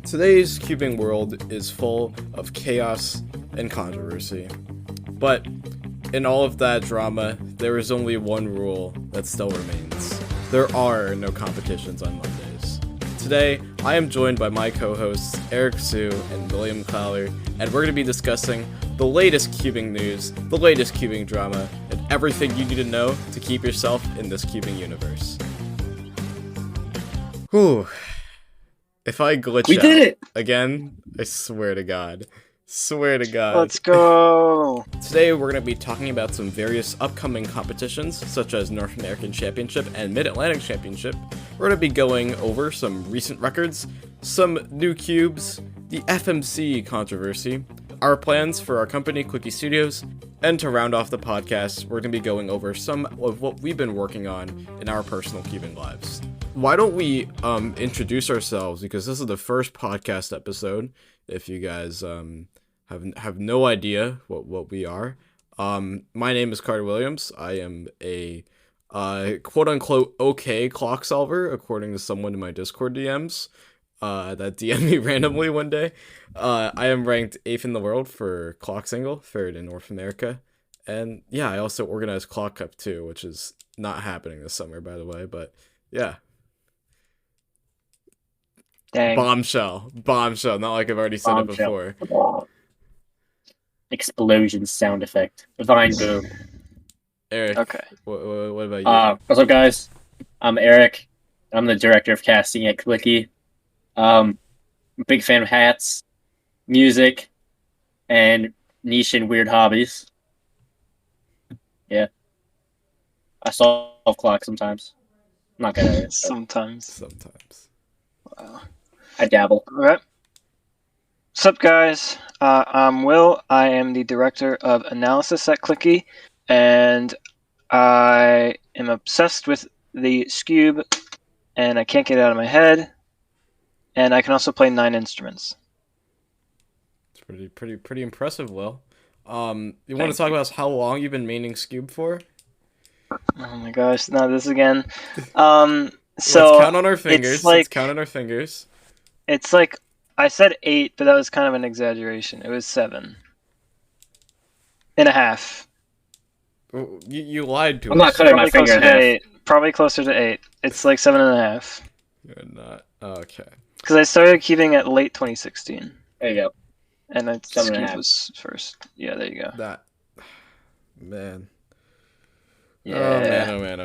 Today's cubing world is full of chaos and controversy. But in all of that drama, there is only one rule that still remains. There are no competitions on Mondays. Today, I am joined by my co-hosts Eric Sue and William Cowler, and we're going to be discussing the latest cubing news, the latest cubing drama, and everything you need to know to keep yourself in this cubing universe. Whew. If I glitch We out did it! again, I swear to God. Swear to God. Let's go! Today we're going to be talking about some various upcoming competitions, such as North American Championship and Mid-Atlantic Championship. We're going to be going over some recent records, some new cubes, the FMC Controversy, our plans for our company, Clicky Studios, and to round off the podcast, we're going to be going over some of what we've been working on in our personal cubing lives. Why don't we introduce ourselves, because this is the first podcast episode, if you guys have no idea what we are. My name is Carter Williams. I am a quote-unquote okay clock solver, according to someone in my Discord DMs that DM'd me randomly one day. I am ranked 8th in the world for clock single, 3rd in North America. And yeah, I also organize Clock Cup too, which is not happening this summer, by the way, but yeah. Dang. Bombshell. Not like I've already said it before. Explosion sound effect. Vine boom. Eric, Okay. what about you? What's up, guys? I'm Eric. I'm the director of casting at Clicky. Big fan of hats, music, and niche and weird hobbies. Yeah. I solve clocks sometimes. I'm not good at it. Sometimes. Wow. I dabble. Alright. What's up, guys? I'm Will. I am the director of analysis at Clicky, and I am obsessed with the Scube, and I can't get it out of my head. And I can also play 9 instruments. It's pretty impressive, Will. You want to talk about how long you've been maining Scube for? Oh my gosh, not this again. Let's count on our fingers. Let's count on our fingers. It's like, I said 8, but that was kind of an exaggeration. It was 7.5. You lied to us. I'm not cutting my finger in half. 8. Probably closer to 8. It's like 7.5. You're not. Okay. Because I started keeping at late 2016. There you go. And then 7.5 was first. Yeah, there you go. That. Man. Yeah. Oh man.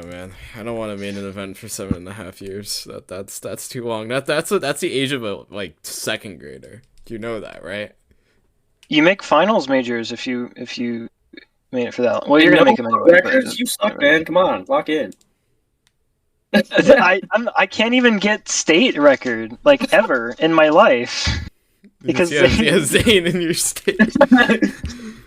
I don't want to main an event for 7.5 years. That's too long. That's the age of a second grader. You know that, right? You make finals majors if you made it for that long. Well, you're gonna make them anyway. Records, you suck, man. Come on, lock in. I can't even get state record ever in my life because you have Zane in your state.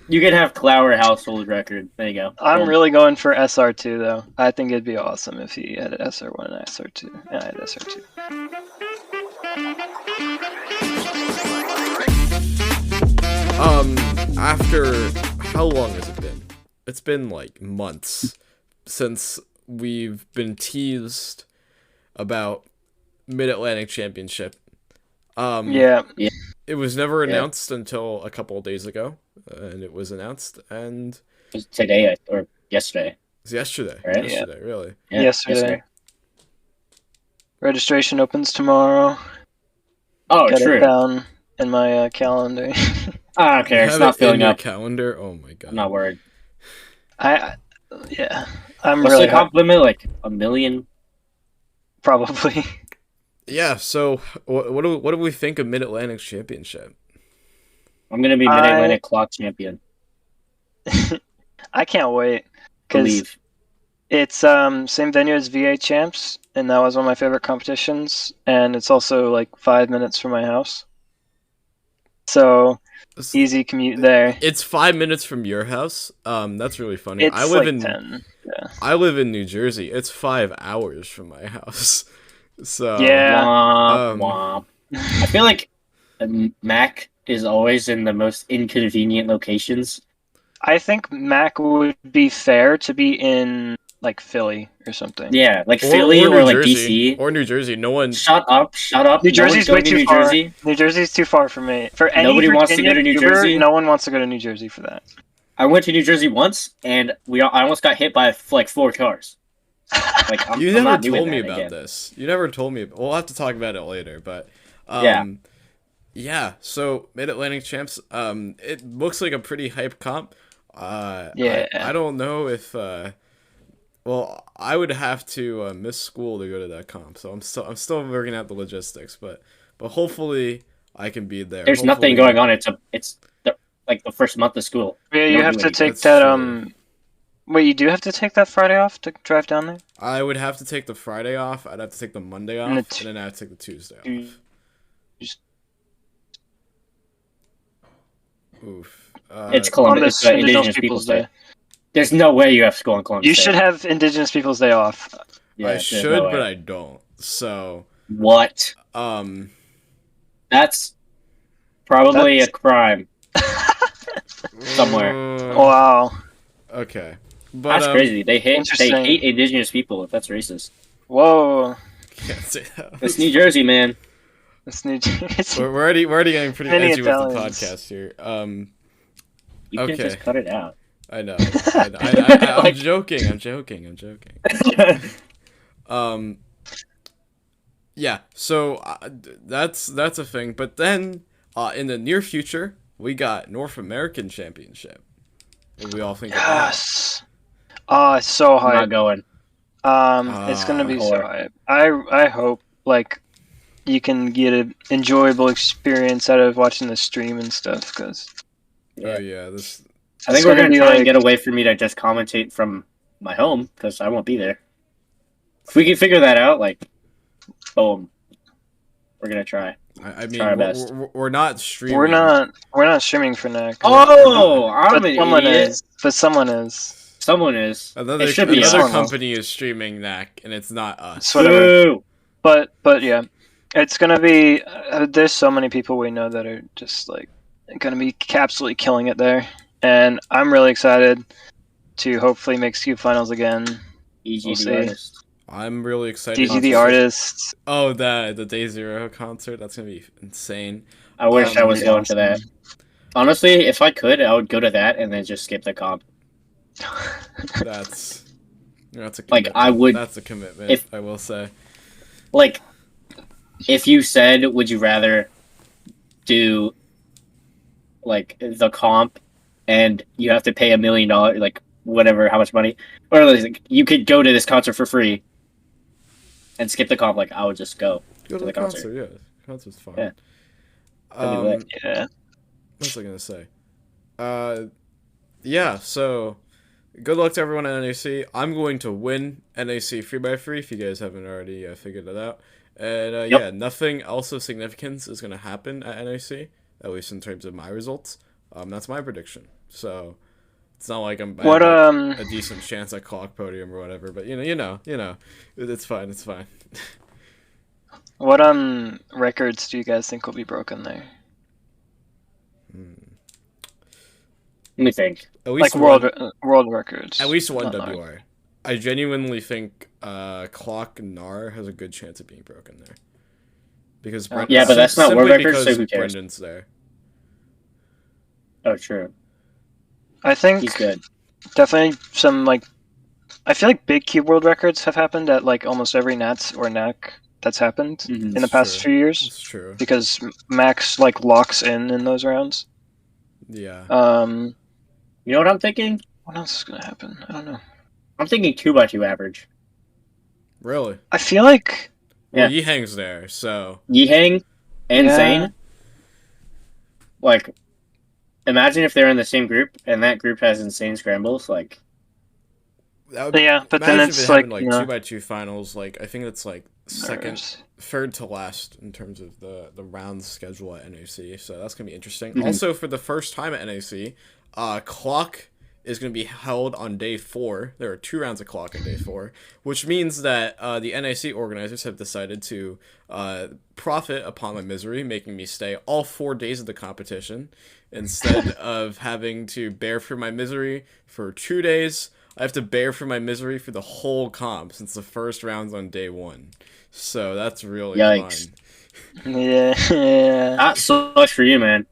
You can have Clower household record. There you go. I'm really going for SR2 though. I think it'd be awesome if he had an SR1 and SR2, and I had SR2. After how long has it been? It's been months since we've been teased about Mid-Atlantic Championship. Yeah. It was never announced until a couple of days ago, and it was announced, and It was today or yesterday. it was yesterday. Right? Yesterday, really. Yeah, Yesterday. Registration opens tomorrow. Oh, Got true. it down in my calendar. I don't care. You It's have not it filling in your up. calendar. Oh my god. I'm not worried. Yeah. I'm What's really the compliment? 1 million? probably. Yeah. So, what do we think of Mid-Atlantic Championship? I'm gonna be Mid-Atlantic Clock Champion. I can't wait because Believe. it's same venue as VA Champs, and that was one of my favorite competitions. And it's also 5 minutes from my house, so easy commute there. It's 5 minutes from your house. That's really funny. It's I live in 10. Yeah. I live in New Jersey. It's 5 hours from my house. So Yeah. Womp, womp. I feel like Mac is always in the most inconvenient locations. I think MAC would be fair to be in like Philly or something. Yeah, like Philly or New like Jersey. DC. Or New Jersey. No one. Shut up! New Jersey's way too New far. Jersey. New Jersey's too far for me. For any Nobody wants to Virginia go to New Uber, Jersey? no one wants to go to New Jersey for that. I went to New Jersey once, and I almost got hit by like 4 cars. Like I'm You I'm never not doing told me that about again. this. You never told me. We'll have to talk about it later, but Yeah. yeah. So Mid-Atlantic Champs, it looks like a pretty hype comp. Yeah. I don't know if well, I would have to miss school to go to that comp, so I'm still working out the logistics, but hopefully I can be there. There's nothing going on. It's the first month of school. Yeah, you Don't have do to anything. take That's that. true. Wait, you do have to take that Friday off to drive down there. I would have to take the Friday off. I'd have to take the Monday off, And and, the then I have to take the Tuesday You- off. just- Oof. It's Columbus. It's Indigenous Peoples Day. There's no way you have school on Columbus You Day. should have Indigenous Peoples Day off. Yeah, I there's should, no way. but I don't. So, What? That's probably That's- a crime somewhere. Wow. Okay, but That's crazy. They Interesting. hate Indigenous people. If that's racist, Whoa. Can't say that. it's New Jersey, man. That's New Jersey. We're already getting pretty Many edgy with the Italians. podcast here. You Okay. can just cut it out. I know. I'm Like- joking. I'm joking. Yeah. So that's a thing. But then, in the near future, we got North American Championship. What do we all think of that? Yes. Oh, it's so I'm not hype. going. It's gonna be so Or- hype. I hope like you can get an enjoyable experience out of watching the stream and stuff. Cause Oh yeah, this. I think It's we're gonna gonna be try like- and get away from me to just commentate from my home because I won't be there. If we can figure that out, like, boom, we're gonna try. I Try our mean, best. we're not streaming. we're not streaming for NAC. Oh, I'm but an someone idiot. is. But someone is. Someone is. Another It should be another us. company is streaming NAC, and it's not us. It's whatever. Boo! But yeah, it's gonna be. There's so many people we know that are just like gonna be absolutely killing it there, and I'm really excited to hopefully make Scoop Finals again. EG We'll the see. artist. I'm really excited. DG the artist. Oh, the Day Zero concert. That's gonna be insane. I wish I was Yeah, going to that. Honestly, if I could, I would go to that and then just skip the comp. That's a Like, commitment. I would- That's a commitment. if- I will say. Like, if you said, would you rather do like the comp and you have to pay $1 million, like whatever, how much money, or like, you could go to this concert for free and skip the comp, like I would just go. Go to the the concert. concert. Yeah, concert's fun. Yeah. That'd be lit. Yeah. What was I gonna say? Yeah. So, good luck to everyone at NAC. I'm going to win NAC 3x3 if you guys haven't already figured it out. And Yep. yeah, nothing else of significance is gonna happen at NAC, at least in terms of my results. That's my prediction. So, it's not like I What have, like, a decent chance at clock podium or whatever. But you know, it's fine. It's fine. what records do you guys think will be broken there? Let me think. At Like least one, world records. at least one Not NAC. WR. I genuinely think Clock NAR has a good chance of being broken there. Because Yeah, but that's not world simply record, so because who cares? Brendan's there. Oh, true. I think He's good. definitely some like. I feel like big cube world records have happened at like almost every Nats or NAC that's happened Mhm. in the It's past true. few years It's true. because Max like locks in those rounds. Yeah. You know what I'm thinking? What else is gonna happen? I don't know. I'm thinking 2x2 average. Really? I feel like Yeah. Well, Yihang's there, so Yihang and Yeah. Zane. Like, imagine if they're in the same group and that group has insane scrambles. Like, that would, yeah, but then imagine it's if it like, happened, you know, 2x2 finals. Like I think it's like nerves. third to last in terms of the rounds schedule at NAC. So that's gonna be interesting. Mhm. Also, for the first time at NAC, clock is going to be held on day 4. There are 2 rounds of clock on day 4, which means that the NAC organizers have decided to profit upon my misery, making me stay all 4 days of the competition instead of having to bear through my misery for 2 days. I have to bear for my misery for the whole comp since the first round's on day 1. So that's really Yikes. fun. Yeah. That sucks for you, man.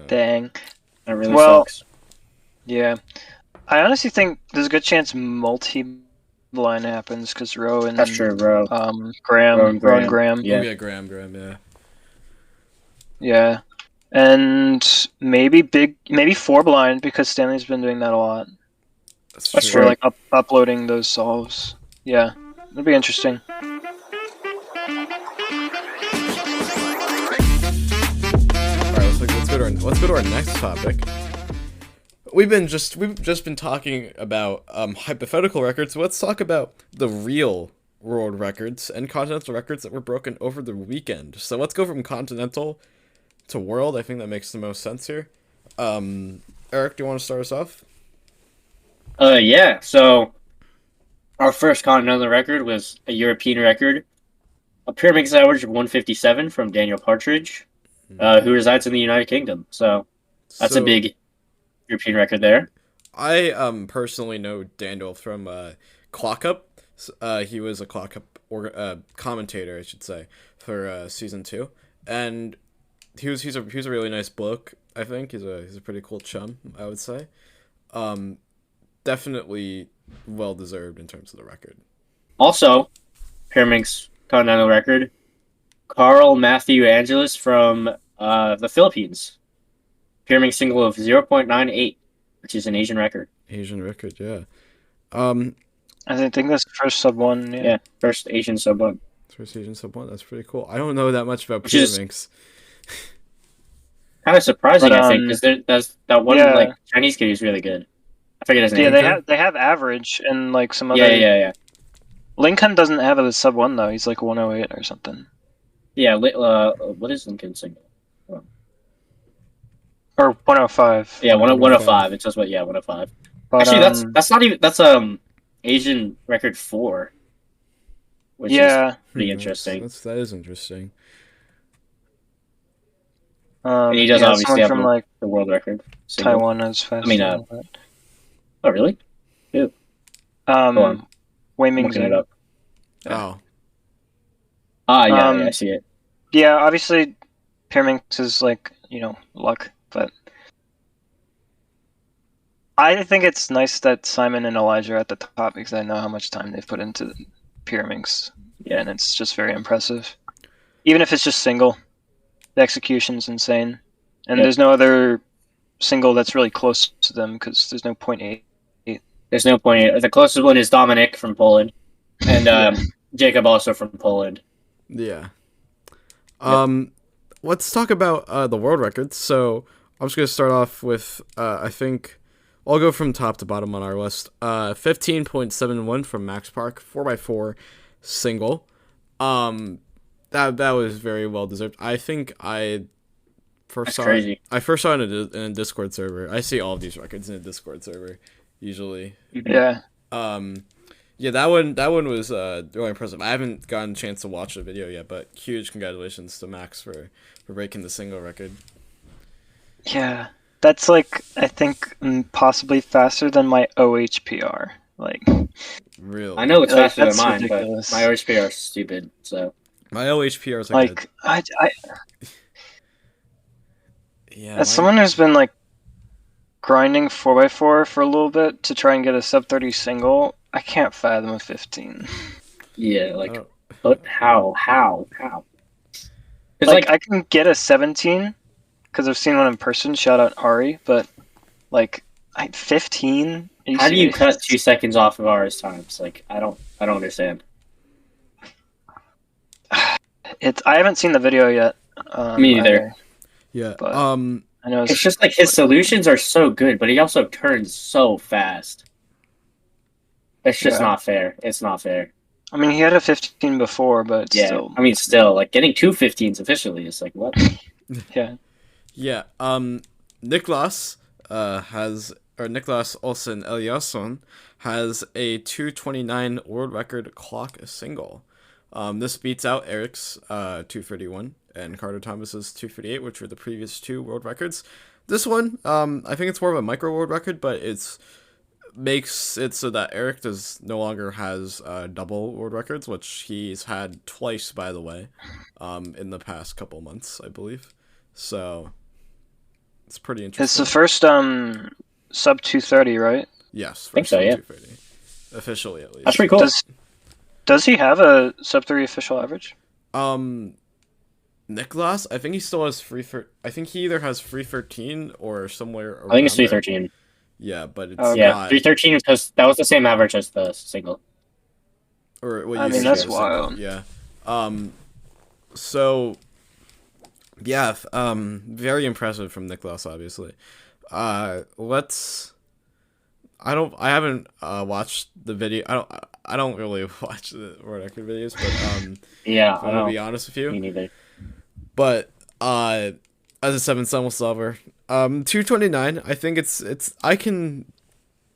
Dang. That really Well, sucks. Yeah. I honestly think there's a good chance multi-blind happens because Roe and That's true, bro. Graham, Roe and Graham. Yeah. Yeah. Oh yeah, Graham, yeah. Yeah. And maybe 4-blind because Stanley's been doing that a lot. That's That's true. For true. like uploading those solves. Yeah. It'll be interesting. Alright, let's go to our next topic. We've just been talking about hypothetical records. So let's talk about the real world records and continental records that were broken over the weekend. So let's go from continental to world. I think that makes the most sense here. Eric, do you want to start us off? Yeah. So our first continental record was a European record, a pure mix average of 157 from Daniel Partridge, who resides in the United Kingdom. So that's a big European record there. I personally know Daniel from Clock Up. He was a Clock Up commentator, I should say, for season 2, and he's a really nice bloke. I think he's a pretty cool chum, I would say. Definitely well deserved in terms of the record. Also, Pyraminx continental record, Carl Matthew Angeles from the Philippines. Pyraminx single of 0.98, which is an Asian record. Asian record, yeah. I think that's the first sub 1. Yeah, first Asian sub 1. First Asian sub 1, that's pretty cool. I don't know that much about Which is- Pyraminx. Kind of surprising, But, I think, because there's that one yeah. like Chinese kid who's really good. I forget his name. Yeah, they have average and like some other. Yeah. Lincoln doesn't have a sub 1 though. He's like 108 or something. Yeah, what is Lincoln single? Or 105. Yeah, 105. It says what? Yeah, 105. But, Actually, that's not even Asian record 4, which is pretty interesting. That is interesting. And he does yeah, obviously someone have from like the world record. Single. Taiwan is fast. Oh really? Wei I'm Ming looking it Zhang. up. Oh. Yeah, I see it. Yeah, obviously, Pyraminx is like luck, but I think it's nice that Simon and Elijah are at the top because I know how much time they've put into Pyraminx. Yeah, and it's just very impressive. Even if it's just single, the execution's insane, and there's no other single that's really close to them because there's no .8. There's no point. The closest one is Dominic from Poland, and Jacob also from Poland. Yeah. Let's talk about the world records. So I'm just gonna start off with I think I'll go from top to bottom on our list. 15.71 from Max Park, 4x4 single. That was very well deserved. I think I first saw it in a Discord server. I see all of these records in a Discord server usually. Yeah. Yeah, that one was really impressive. I haven't gotten a chance to watch the video yet, but huge congratulations to Max for breaking the single record. Yeah, that's like I think possibly faster than my OHPR. Like, really? I know it's faster than that's mine, ridiculous. but my OHPR is stupid. So My OHPR is like yeah. As someone who's been like grinding 4x4 for a little bit to try and get a sub 30 single, I can't fathom a 15. yeah, but how? Like I can get a 17 because I've seen one in person. Shout out Ari, but like 15. How do you cut 2 seconds off of ours times? Like I don't understand. I haven't seen the video yet. Me neither. Yeah. But I know It's just like his solutions are so good, but he also turns so fast. It's just not fair. It's not fair. I mean, he had a 15 before, but still. I mean, still, like getting 2 15s officially is like what? Yeah. Yeah. Niklas Niklas Olsen Eliasson has a 229 world record clock single. This beats out Eric's 231 and Carter Thomas's 238, which were the previous 2 world records. This one, I think it's more of a micro world record, but it's makes it so that Eric no longer has double world records, which he's had twice, by the way, in the past couple months, I believe. So it's pretty interesting. It's the first sub 230, right? Yes, I think so, yeah. 230. Officially, at least. That's pretty cool. Does he have a sub 3 official average? Nicholas, I think he still has I think he either has 313 or somewhere around I think it's there. 313. Yeah, but it's Okay. Yeah, not. 313 because that was the same average as the single. Or what I you mean, see that's as a single, wild. Yeah. So yeah, very impressive from Nicholas, obviously. I haven't watched the video. I don't really watch the world record videos, but Yeah, I'm gonna be honest with you. Me neither. But as a 7 solver, 229, I think it's I can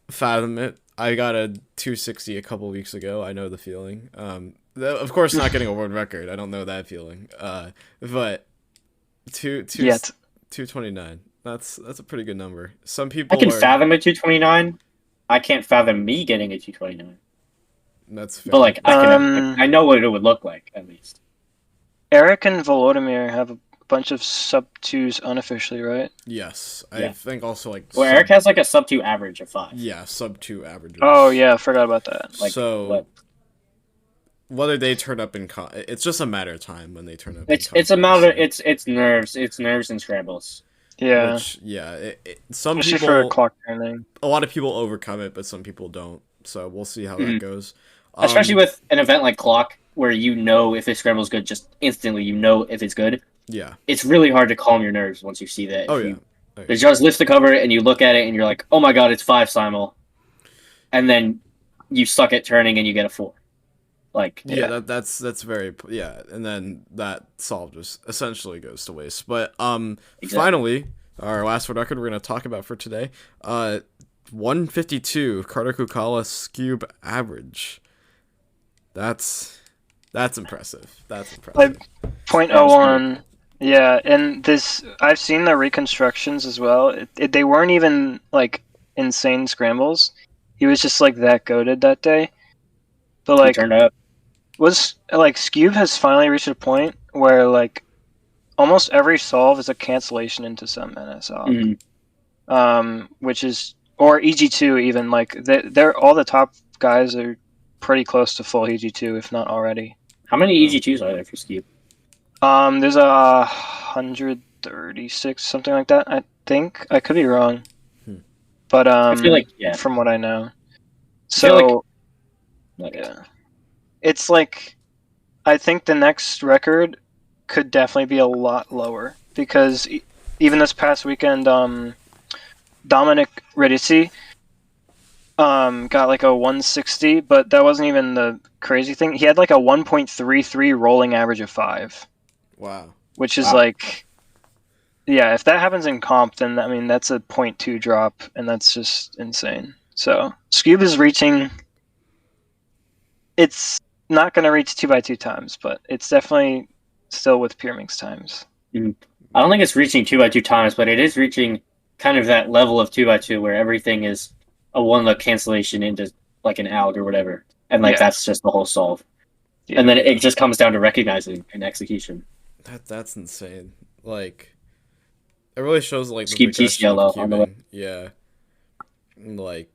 fathom it. I got a 260 a couple weeks ago. I know the feeling. Of course, not getting a world record. I don't know that feeling. But 229. That's a pretty good number. Some people I can fathom a 229. I can't fathom me getting a 229. That's fair. But like I know what it would look like at least. Eric and Volodymyr have a bunch of sub 2s unofficially, right? Yes, Yeah. I think also like. Well, Eric has like a sub 2 average of 5. Yeah, sub 2 averages. Oh yeah, I forgot about that. Like, so what? whether they turn up in it's just a matter of time when they turn up. It's a matter. It's nerves and scrambles. Yeah, Which, some especially people, for a clock turning. a lot of people overcome it, but some people don't. So we'll see how that goes. Especially with an event like clock, where you know if the scramble's good, just instantly you know if it's good. Yeah. It's really hard to calm your nerves once you see that. Oh yeah. The judge lifts the cover and you look at it and you're like, oh my god, it's 5 simul, and then you suck at turning and you get a 4. Like that's very and then that solve just essentially goes to waste. But finally, our last record we're gonna talk about for today, 152 Carter Kukala cube average. That's impressive. That's impressive. Like 0.01. Yeah, and this I've seen the reconstructions as well. They weren't even like insane scrambles. He was just like that goated that day. But like turned up. Was like Scube has finally reached a point where like almost every solve is a cancellation into some NSO. Which is or EG2 even like they're all the top guys are pretty close to full EG2 if not already. How many EG2s are there for Scube? There's 136 something like that. I think I could be wrong, but I feel like from what I know, so it's like I think the next record could definitely be a lot lower because even this past weekend, Dominic Radici got like a 160, but that wasn't even the crazy thing. He had like a 1.33 rolling average of 5. Wow. Which is like, yeah, if that happens in comp, then I mean that's a 0.2 drop, and that's just insane. So Scube is reaching. It's not going to reach 2x2 times, but it's definitely still with Pyraminx times. I don't think it's reaching 2x2 times, but it is reaching kind of that level of 2x2 where everything is a one-look cancellation into like an out or whatever, and like that's just the whole solve. Yeah. And then it just comes down to recognizing and execution. That's insane. Like, it really shows like Skip TCLO on the way. Yeah. Like.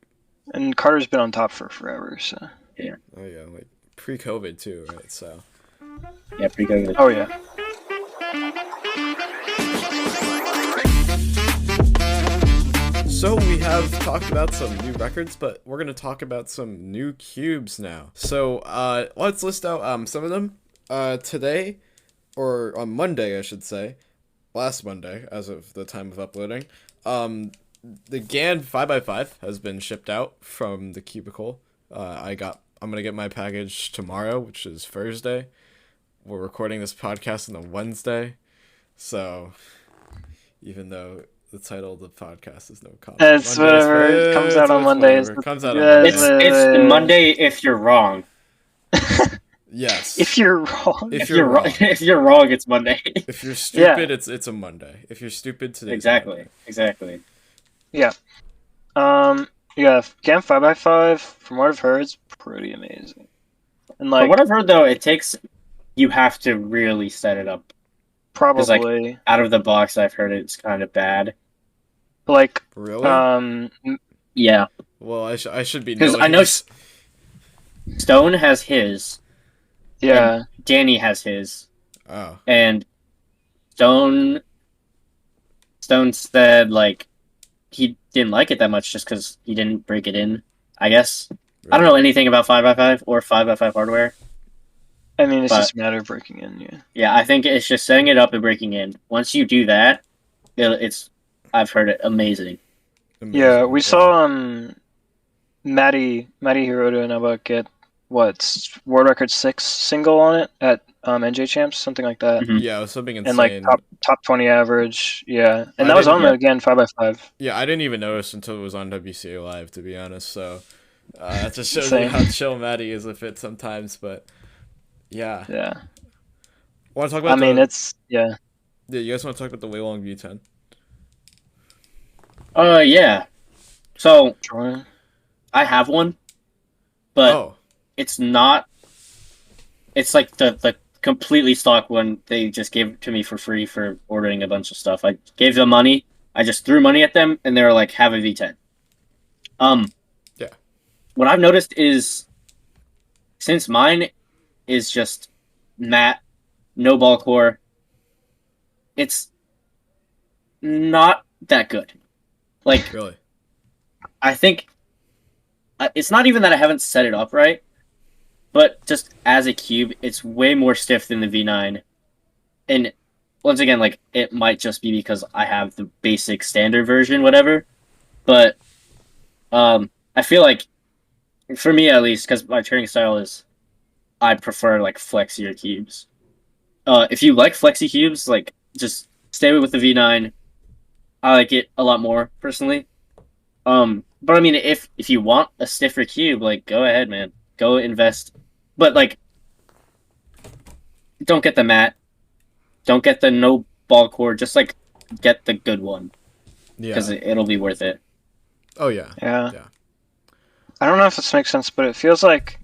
And Carter's been on top for forever, so. Yeah. Oh yeah, like pre-COVID too, right? So. Yeah, pre-COVID. Oh yeah. So we have talked about some new records, but we're gonna talk about some new cubes now. So let's list out some of them. Today, or on Monday, I should say, last Monday, as of the time of uploading, the GAN 5x5 has been shipped out from the cubicle. I'm gonna get my package tomorrow, which is Thursday. We're recording this podcast on a Wednesday, so even though the title of the podcast is no comment. It's whatever. It comes out on Mondays. It comes out on Monday. It's Monday if you're wrong. Yes. If you're wrong. If you're wrong, it's Monday. If you're stupid, it's a Monday. If you're stupid today. Exactly. Yeah. Yeah, Yeah, GAN 5x5, from what I've heard, is pretty amazing. And From like, what I've heard, though, you have to really set it up. Because, like, probably, out of the box, I've heard it's kind of bad. like, Really? Yeah. Well, I should be Because knowing I know this. Stone has his, yeah. and Danny has his, Oh. and Stone said, like, he didn't like it that much just because he didn't break it in, I guess. I don't know anything about 5x5 or 5x5 hardware. I mean, it's But- just a matter of breaking in, yeah. Yeah, I think it's just setting it up and breaking in. Once you do that, I've heard it amazing. Yeah, we saw Maddie Hirota and Eba get world record 6 single on it at NJ Champs, something like that. Mhm. Yeah, it was something insane. And like top 20 average, yeah. And I that was on didn't- the again 5x5. Yeah, I didn't even notice until it was on WCA Live, to be honest. So that just shows Same. you how chill Maddie is with it sometimes. But yeah, Yeah. want to talk about? I mean, it's yeah. Yeah, you guys want to talk about the Waylong V10? Yeah. So Sure. I have one, but Oh, it's not. It's like the completely stock one they just gave it to me for free for ordering a bunch of stuff. I gave them money. I just threw money at them, and they were like, "Have a V10." Yeah. What I've noticed is, since mine is just matte, no ball core, it's not that good. Like, really? I think it's not even that I haven't set it up right, but just as a cube, it's way more stiff than the V9. And once again, like, it might just be because I have the basic standard version, whatever. But I feel like, for me at least, because my turning style is, I prefer like flexier cubes. If you like flexy cubes, like, just stay with the V9. I like it a lot more personally. But I mean, if you want a stiffer cube, like, go ahead, man. Go invest. But like, don't get the matte. Don't get the no ball core. Just like, get the good one Yeah. because it'll be worth it. Oh yeah. Yeah. Yeah. I don't know if this makes sense, but it feels like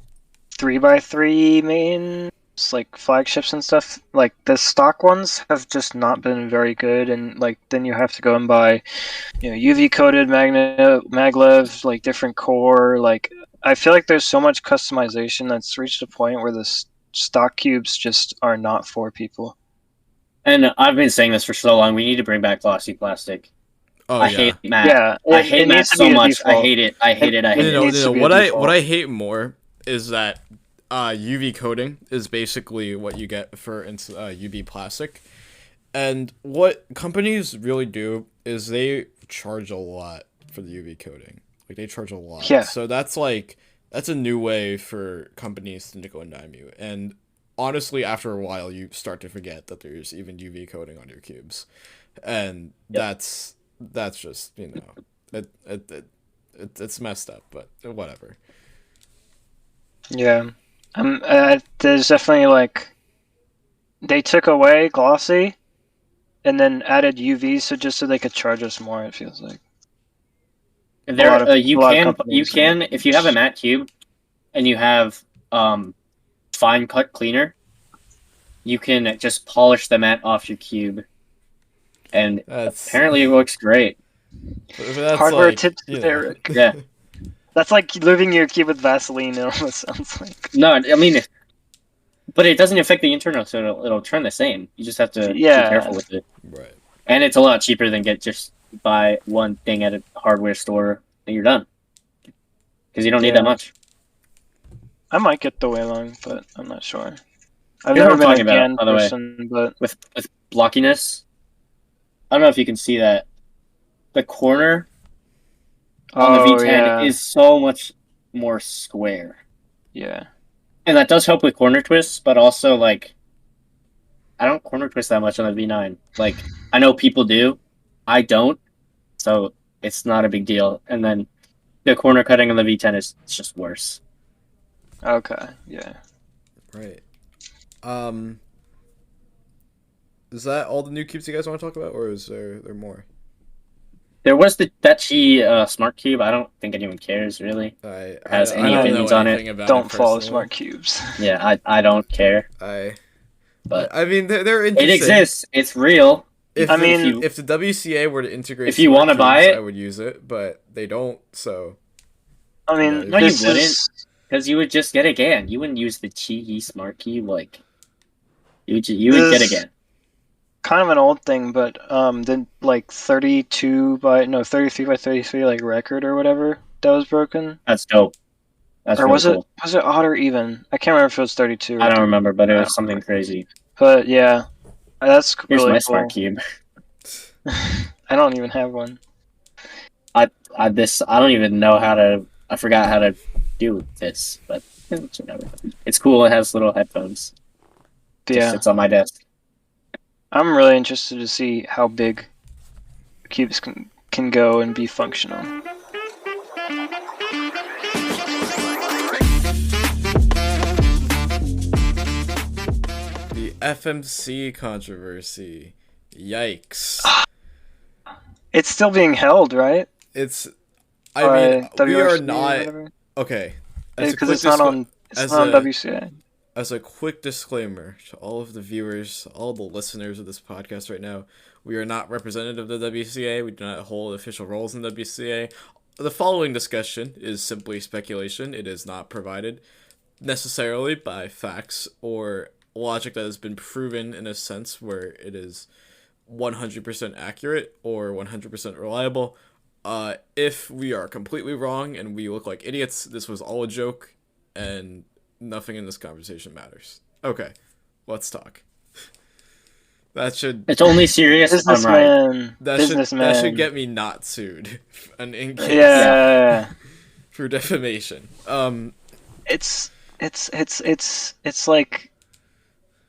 3x3 mains, like flagships and stuff, like the stock ones have just not been very good, and like then you have to go and buy, UV coated maglev, like different core. Like I feel like there's so much customization that's reached a point where the stock cubes just are not for people. And I've been saying this for so long. We need to bring back glossy plastic. Oh I yeah. hate matte. Yeah, I hate matte so much. I hate it. I hate it. I hate It it. needs to be a What default. I hate more is that UV coating is basically what you get for UV plastic, and what companies really do is they charge a lot for the UV coating. Like, they charge a lot. Yeah. So that's a new way for companies to nickel and dime you. And honestly, after a while, you start to forget that there's even UV coating on your cubes, and that's just it's messed up, but whatever. Yeah. There's definitely like they took away glossy and then added UV so they could charge us more, it feels like. You can if you have a matte cube and you have fine cut cleaner, you can just polish the matte off your cube, and apparently it works great. That's Hardware like, tips you with know. Eric. Yeah. That's like living your key with Vaseline, it almost sounds like. No, I mean, but it doesn't affect the internal, so it'll turn the same. You just have to be careful with it. Right. And it's a lot cheaper than just buy one thing at a hardware store and you're done. Because you don't need that much. I might get the Waylong, but I'm not sure. I've Here's never what I'm been a talking about, GAN by the way. person, but With blockiness, I don't know if you can see that. The corner on the V10 is so much more square. Yeah. And that does help with corner twists, but also, like, I don't corner twist that much on the V9. Like, I know people do. I don't. So it's not a big deal. And then the corner cutting on the V10 is just worse. Okay, yeah. Right. Is that all the new cubes you guys want to talk about, or is there more? There was that Smart Cube. I don't think anyone cares really. Has any don't opinions know on it. anything about Don't it follow personally. smart cubes. Yeah, I don't care. But I mean, they're interesting. it exists. It's real. If I the, mean, if the WCA were to integrate if you smart wanna cubes, buy it- I would use it, but they don't. So I mean, No, you this wouldn't. is Because you would just get a GAN. You wouldn't use the cheeky Smart Cube. Like you would get a This- GAN. kind of an old thing, but the like 33 by 33 like record or whatever that was broken. That's dope. That's Or really was cool. it odd or even? I can't remember if it was 32 or I don't 30. remember, but it I was don't something remember. crazy. But yeah, that's Here's really my cool. Smart Cube. I don't even have one. I don't even know how to. I forgot how to do this, but it's whatever. It's cool. It has little headphones. But Just yeah, sits on my desk. I'm really interested to see how big cubes can go and be functional. the FMC controversy. Yikes! It's still being held, right? It's. I mean, By we are WRC or not whatever? okay. As a Because quick it's not discla- on. It's as not on a- WCA. As a quick disclaimer to all of the viewers, all the listeners of this podcast right now, we are not representative of the WCA. We do not hold official roles in the WCA. The following discussion is simply speculation. It is not provided necessarily by facts or logic that has been proven in a sense where it is 100% accurate or 100% reliable. If we are completely wrong and we look like idiots, this was all a joke and nothing in this conversation matters. Okay, let's talk. It's only serious if I'm right. Businessman. That should get me not sued, and in case Yeah. for defamation. It's like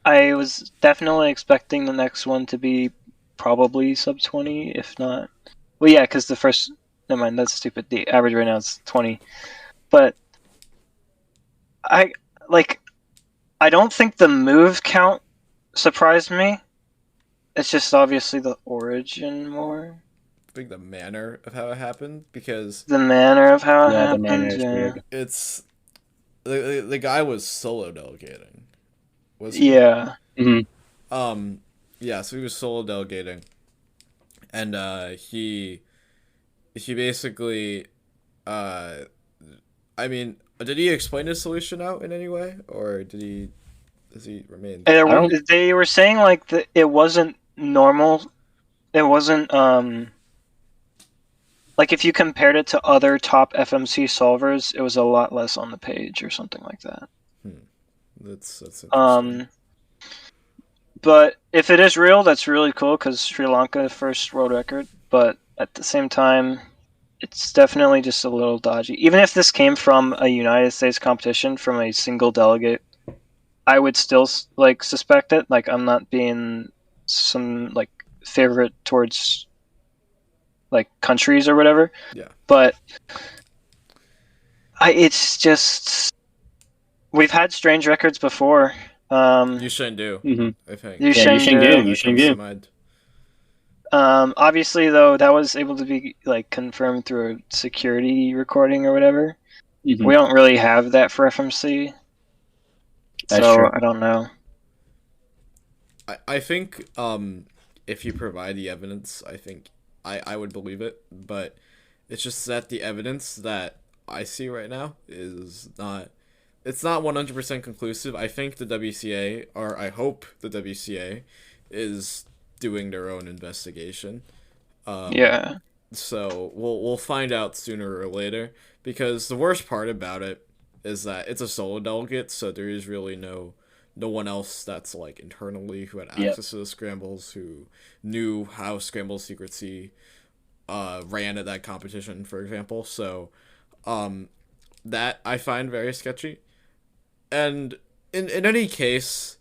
I was definitely expecting the next one to be probably sub 20, if not. Well, yeah, because the first. Never mind, that's stupid. The average right now is 20, but I don't think the move count surprised me. It's just obviously the origin more. I think the manner of how it happened, because The manner of how it Yeah, the happened. manner is yeah. weird. it's the guy was solo delegating. Was he? Yeah. Mm-hmm. Yeah, so he was solo delegating, and he basically, I mean, did he explain his solution out in any way, or does he remain? They were saying like that it wasn't normal. It wasn't like if you compared it to other top FMC solvers, it was a lot less on the page or something like that. That's interesting. But if it is real, that's really cool because Sri Lanka first world record. But at the same time, it's definitely just a little dodgy. Even if this came from a United States competition from a single delegate, I would still like suspect it. Like I'm not being some like favorite towards like countries or whatever. Yeah. But it's just we've had strange records before. You shouldn't do. Mm-hmm. I think. You You shouldn't should do. do. You should do. Mind. Obviously, though, that was able to be like confirmed through a security recording or whatever. Mm-hmm. We don't really have that for FMC, That's so true. I don't know. I think if you provide the evidence, I think I would believe it, but it's just that the evidence that I see right now is not. It's not 100% conclusive. I think the WCA, or I hope the WCA, is doing their own investigation. Yeah. So we'll find out sooner or later, because the worst part about it is that it's a solo delegate, so there is really no one else that's like internally who had access to the scrambles, who knew how scramble secrecy ran at that competition, for example. So that I find very sketchy. And in any case,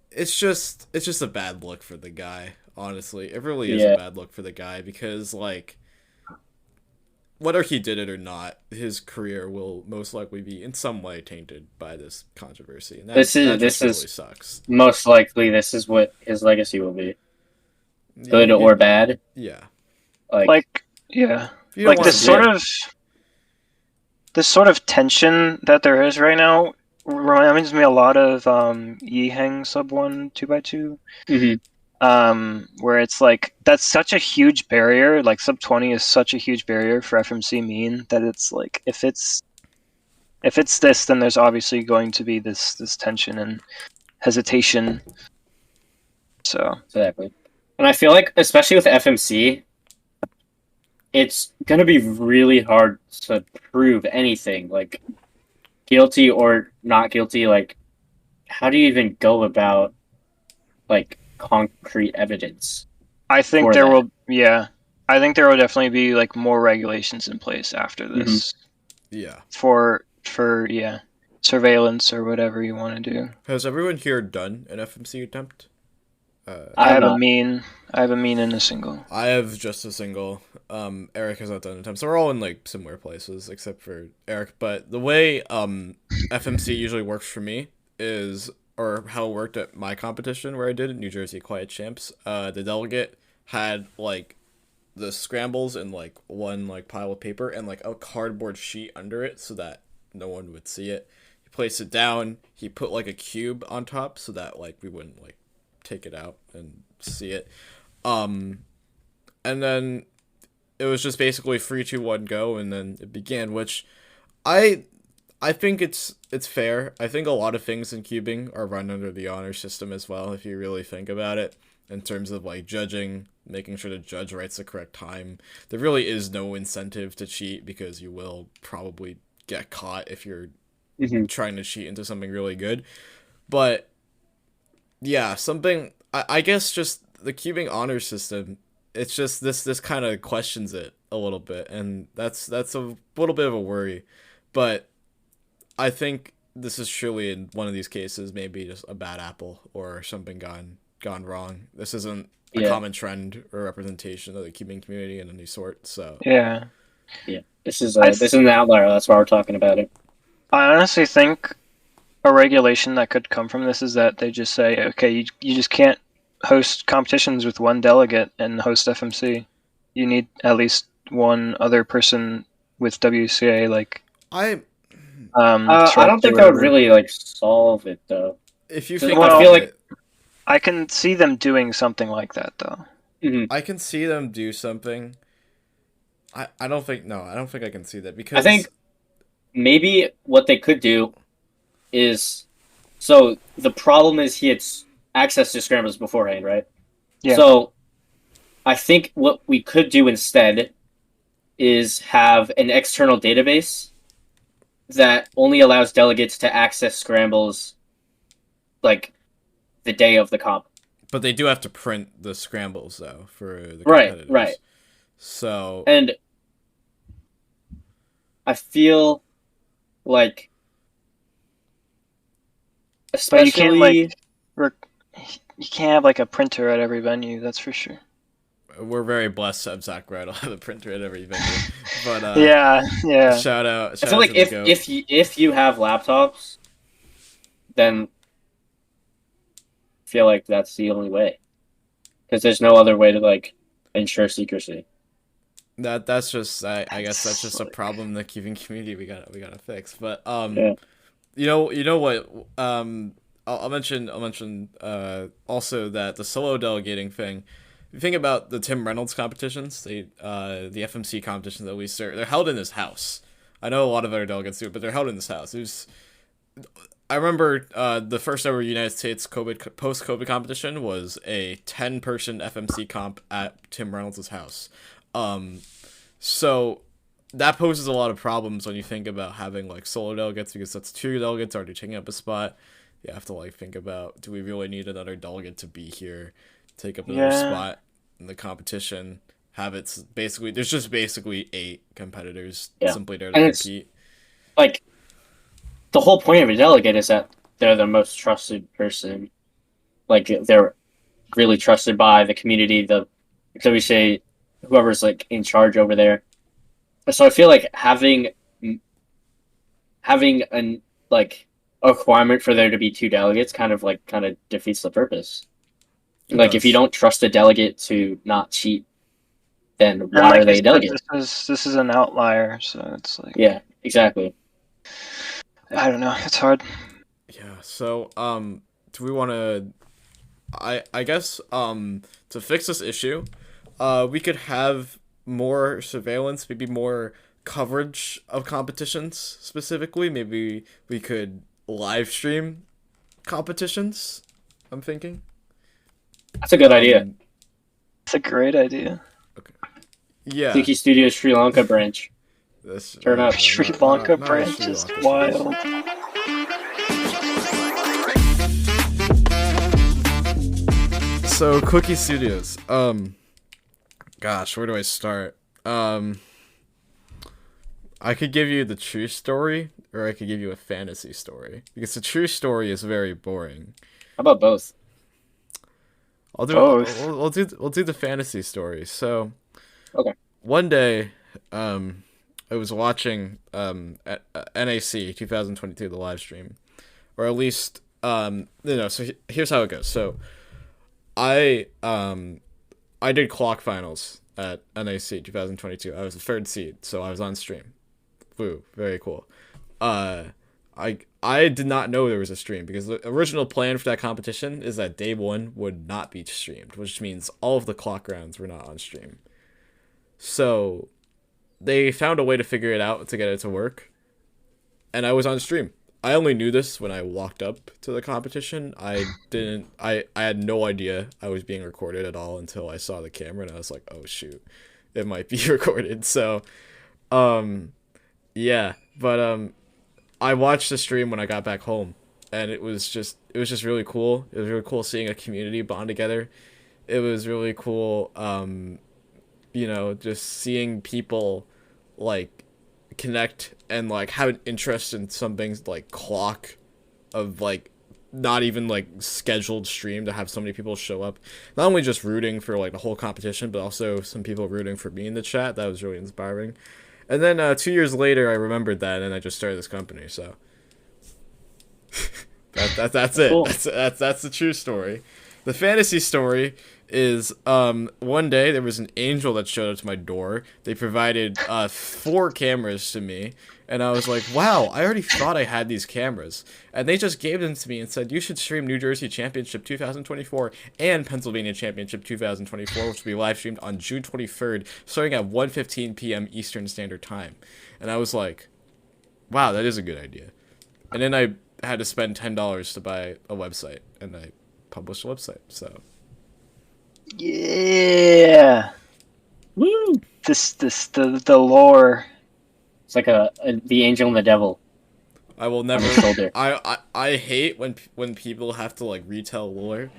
it's just a bad look for the guy, honestly. It really is a bad look for the guy, because like whether he did it or not, his career will most likely be in some way tainted by this controversy. And that really sucks. Most likely this is what his legacy will be. Good or bad. Yeah. Like Yeah. If you don't Like want to this sort of tension that there is right now reminds me a lot of Yiheng Sub 1 2x2. Where it's like that's such a huge barrier. Like sub 20 is such a huge barrier for FMC mean that it's like if it's this, then there's obviously going to be this tension and hesitation. So Exactly. And I feel like, especially with FMC, it's gonna be really hard to prove anything, like guilty or not guilty. Like, how do you even go about like concrete evidence? I think For there that. will, yeah, I think there will definitely be like more regulations in place after this Yeah. for surveillance or whatever you want to do. Has everyone here done an FMC attempt? I have a not. mean and a single. I have just a single. Eric has not done an attempt, so we're all in like similar places except for Eric. But the way FMC usually works for me is, or how it worked at my competition where I did it, New Jersey Quiet Champs. The delegate had like the scrambles in like one like pile of paper and like a cardboard sheet under it so that no one would see it. He placed it down. He put like a cube on top so that like we wouldn't like take it out and see it. And then it was just basically 3, 2, 1, go, and then it began, which I think it's fair. I think a lot of things in cubing are run under the honor system as well, if you really think about it, in terms of like judging, making sure the judge writes the correct time. There really is no incentive to cheat because you will probably get caught if you're trying to cheat into something really good. But yeah, something I guess just the cubing honor system, it's just this kind of questions it a little bit, and that's a little bit of a worry. But I think this is surely in one of these cases maybe just a bad apple or something gone wrong. This isn't a common trend or representation of the cubing community in any sort. So Yeah. This is an outlier. That's why we're talking about it. I honestly think a regulation that could come from this is that they just say, okay, you just can't host competitions with one delegate and host FMC. You need at least one other person with WCA, like I don't think that would really like solve it though. If you think well, I feel like I can see them doing something like that though. I can see them do something. I don't think I can see that because I think maybe what they could do is, so the problem is he had access to scrambles beforehand, right? Yeah. So I think what we could do instead is have an external database that only allows delegates to access scrambles like the day of the comp. But they do have to print the scrambles though for the competitors. Right. So and I feel like, especially, but you can't have like a printer at every venue. That's for sure. We're very blessed to have Zach Riddle have a printer at every venue. But yeah. Shout out. I feel like if you have laptops, then I feel like that's the only way, because there's no other way to like ensure secrecy. That's just I guess that's just a problem in the cubing community we gotta fix. But you know what I'll mention also that the solo delegating thing. If you think about the Tim Reynolds competitions, the FMC competitions that we start, they're held in his house. I know a lot of other delegates do it, but they're held in his house. I remember the first ever United States post-COVID competition was a 10-person FMC comp at Tim Reynolds' house. So that poses a lot of problems when you think about having like solo delegates, because that's 2 delegates already taking up a spot. You have to like think about, do we really need another delegate to be here, take up another spot in the competition? Have it basically, there's just basically 8 competitors simply there to compete. Like, the whole point of a delegate is that they're the most trusted person. Like, they're really trusted by the community, so we say whoever's like in charge over there. So I feel like having a requirement for there to be 2 delegates kind of defeats the purpose. Like, if you don't trust a delegate to not cheat, then And why like are they you said, delegating? this is an outlier, so it's like Yeah, exactly. I don't know. It's hard. Yeah. So, do we want to? I guess to fix this issue, we could have more surveillance, maybe more coverage of competitions specifically. Maybe we could live stream competitions. I'm thinking. That's a good idea. It's a great idea. Yeah. Clicky Studios Sri Lanka branch. This, Turn up. Sri Lanka a branch Sri is Lanka wild. So Clicky Studios. Gosh, where do I start? I could give you the true story, or I could give you a fantasy story, because the true story is very boring. How about both? I'll do Both. we'll do the fantasy story. So, Okay. one day, I was watching at NAC 2022, the live stream, or at least So here's how it goes. So, I did clock finals at NAC 2022. I was the third seed, so I was on stream. Woo, very cool. I did not know there was a stream, because the original plan for that competition is that day one would not be streamed, which means all of the clock rounds were not on stream. So they found a way to figure it out to get it to work, and I was on stream. I only knew this when I walked up to the competition. I had no idea I was being recorded at all until I saw the camera, and I was like, oh shoot, it might be recorded. So yeah, but I watched the stream when I got back home, and it was just really cool. It was really cool seeing a community bond together. It was really cool, just seeing people like connect and like have an interest in some things like clock, of like not even like scheduled stream, to have so many people show up, not only just rooting for like the whole competition, but also some people rooting for me in the chat. That was really inspiring. And then 2 years later, I remembered that, and I just started this company. So that's it. Cool. That's the true story. The fantasy story is one day there was an angel that showed up to my door. They provided 4 cameras to me, and I was like, wow, I already thought I had these cameras. And they just gave them to me and said, you should stream New Jersey Championship 2024 and Pennsylvania Championship 2024, which will be live streamed on June 23rd, starting at 1:15 p.m. Eastern Standard Time. And I was like, wow, that is a good idea. And then I had to spend $10 to buy a website, and I published a website. So Yeah. Woo! The lore. It's like the angel and the devil. I will never. Shoulder. I hate when people have to like retell lore.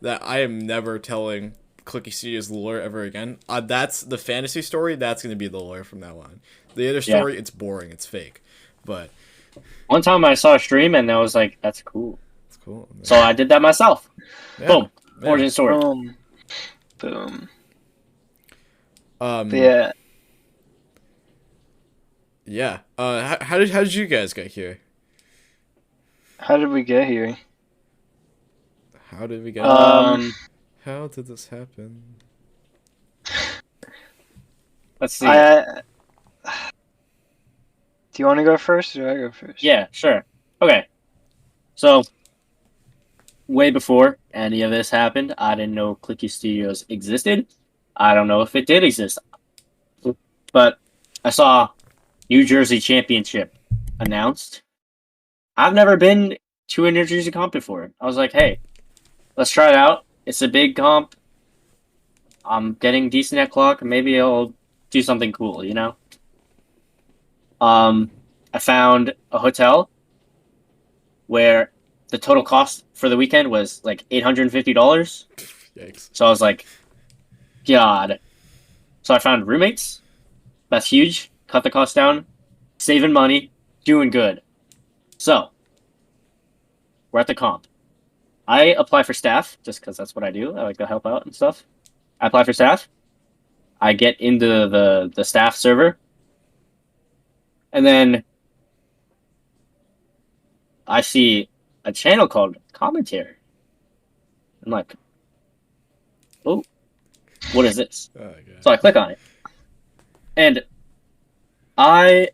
That I am never telling Clicky Studios lore ever again. That's the fantasy story. That's gonna be the lore from now on. The other story, it's boring. It's fake. But one time I saw a stream and I was like, "That's cool." it's cool. So I did that myself. Yeah. Boom. Yeah. Origin story. Boom. But Yeah. yeah. How did you guys get here? How did we get here? How did we get? How did this happen? Let's see. Do you want to go first, or do I go first? Yeah, sure. Okay. So, way before any of this happened, I didn't know Clicky Studios existed. I don't know if it did exist. But I saw New Jersey Championship announced. I've never been to a New Jersey comp before. I was like, hey, let's try it out. It's a big comp. I'm getting decent at clock. Maybe I'll do something cool, you know? I found a hotel where the total cost for the weekend was like $850. Yikes. So I was like, God. So I found roommates. That's huge. Cut the cost down. Saving money. Doing good. So, we're at the comp. I apply for staff just because that's what I do. I like to help out and stuff. I apply for staff. I get into the staff server. And then I see a channel called Commentary. I'm like, oh, what is this? Oh, God. So I click on it. And I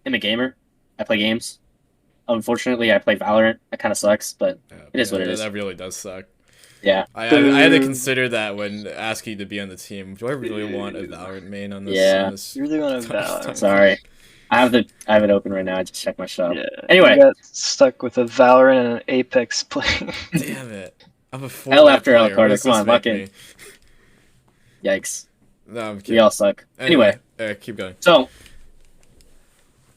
am a gamer. I play games. Unfortunately, I play Valorant. That kind of sucks, but it is what it is. That really does suck. Yeah. I had to consider that when asking to be on the team. Do I really want a Valorant main on this? Yeah. On this You really want a Valorant? Sorry. I have it open right now. I just checked my shop. Yeah. Anyway. You got stuck with a Valorant and an Apex play. Damn it. I'm a Fortnite L after L, player. What Carter. does Come this on, make lock in. me? Yikes. No, I'm kidding. We all suck. Anyway. Keep going. So,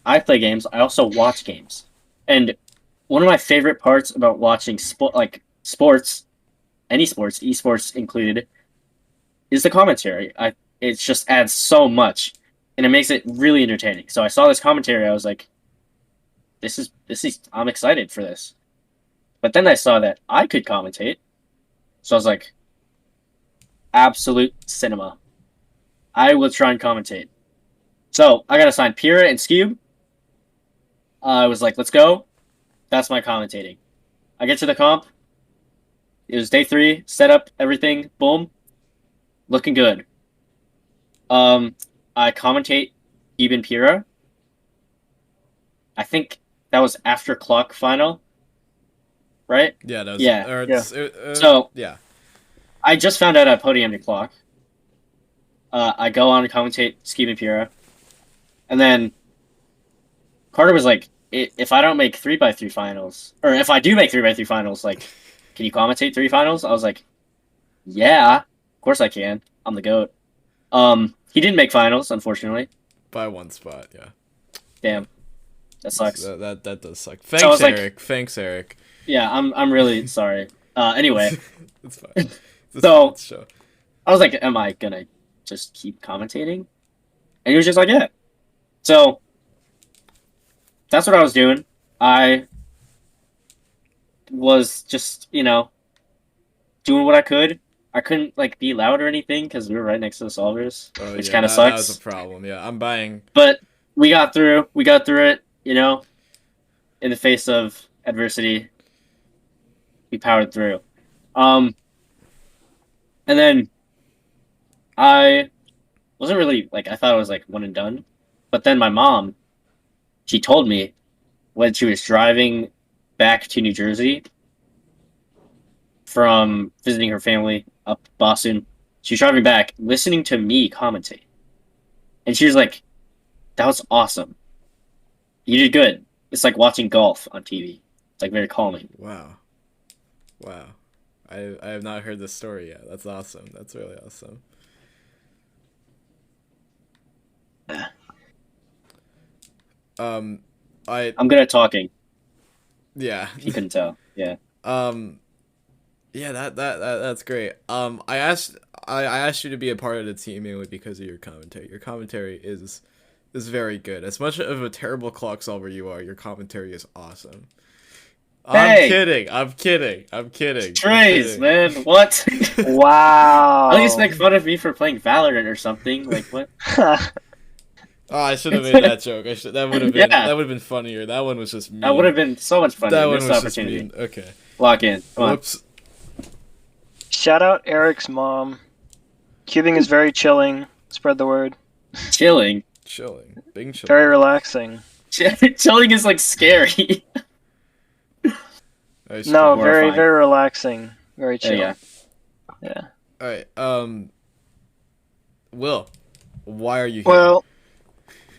I play games. I also watch games. And one of my favorite parts about watching sports, any sports, esports included, is the commentary. It just adds so much, and it makes it really entertaining. So I saw this commentary. I was like, this is. I'm excited for this. But then I saw that I could commentate. So I was like, absolute cinema. I will try and commentate. So I got assigned Pira and Scube. I was like, let's go. That's my commentating. I get to the comp. It was day 3. Set up everything. Boom. Looking good. I commentate Eben Pira. I think that was after clock final. Right? Yeah, that was, yeah. So yeah. I just found out at Podium to clock. I go on to commentate Scube and Pira. And then Carter was like, if I don't make 3x3 finals, or if I do make 3x3 finals, like, can you commentate 3 finals? I was like, yeah, of course I can. I'm the GOAT. He didn't make finals, unfortunately. By 1 spot, yeah. Damn. That sucks. That does suck. Thanks, Eric. Like, Thanks, Eric. Yeah, I'm really sorry. Anyway. It's fine. So, I was like, am I gonna just keep commentating? And he was just like, yeah. So, that's what I was doing. I was just, doing what I could. I couldn't, be loud or anything because we were right next to the solvers, which kind of sucks. That was a problem, yeah. I'm buying. But we got through. We got through it, in the face of adversity. We powered through. And then I wasn't really, I thought it was, one and done. But then my mom, she told me when she was driving back to New Jersey from visiting her family up Boston, she was driving back, listening to me commentate. And she was like, that was awesome. You did good. It's like watching golf on TV. It's very calming. Wow. I have not heard this story yet. That's awesome. That's really awesome. I'm good at talking. Yeah. If you couldn't tell. Yeah. Yeah, that's great. I asked you to be a part of the team mainly because of your commentary. Your commentary is very good. As much of a terrible clock solver you are, your commentary is awesome. Hey! I'm kidding. Trays, man. What? Wow. At least make fun of me for playing Valorant or something. What? Oh, I should have made that joke. That would have been that would have been funnier. That one was just mean. That would have been so much funnier. That one was opportunity. just mean. Okay. Lock in. Come Whoops. on. Shout out Eric's mom. Cubing is very chilling. Spread the word. Chilling. Being chilling. Very relaxing. Chilling is scary. No, very, very relaxing. Very chill. Yeah. Alright, Will, why are you here? Well,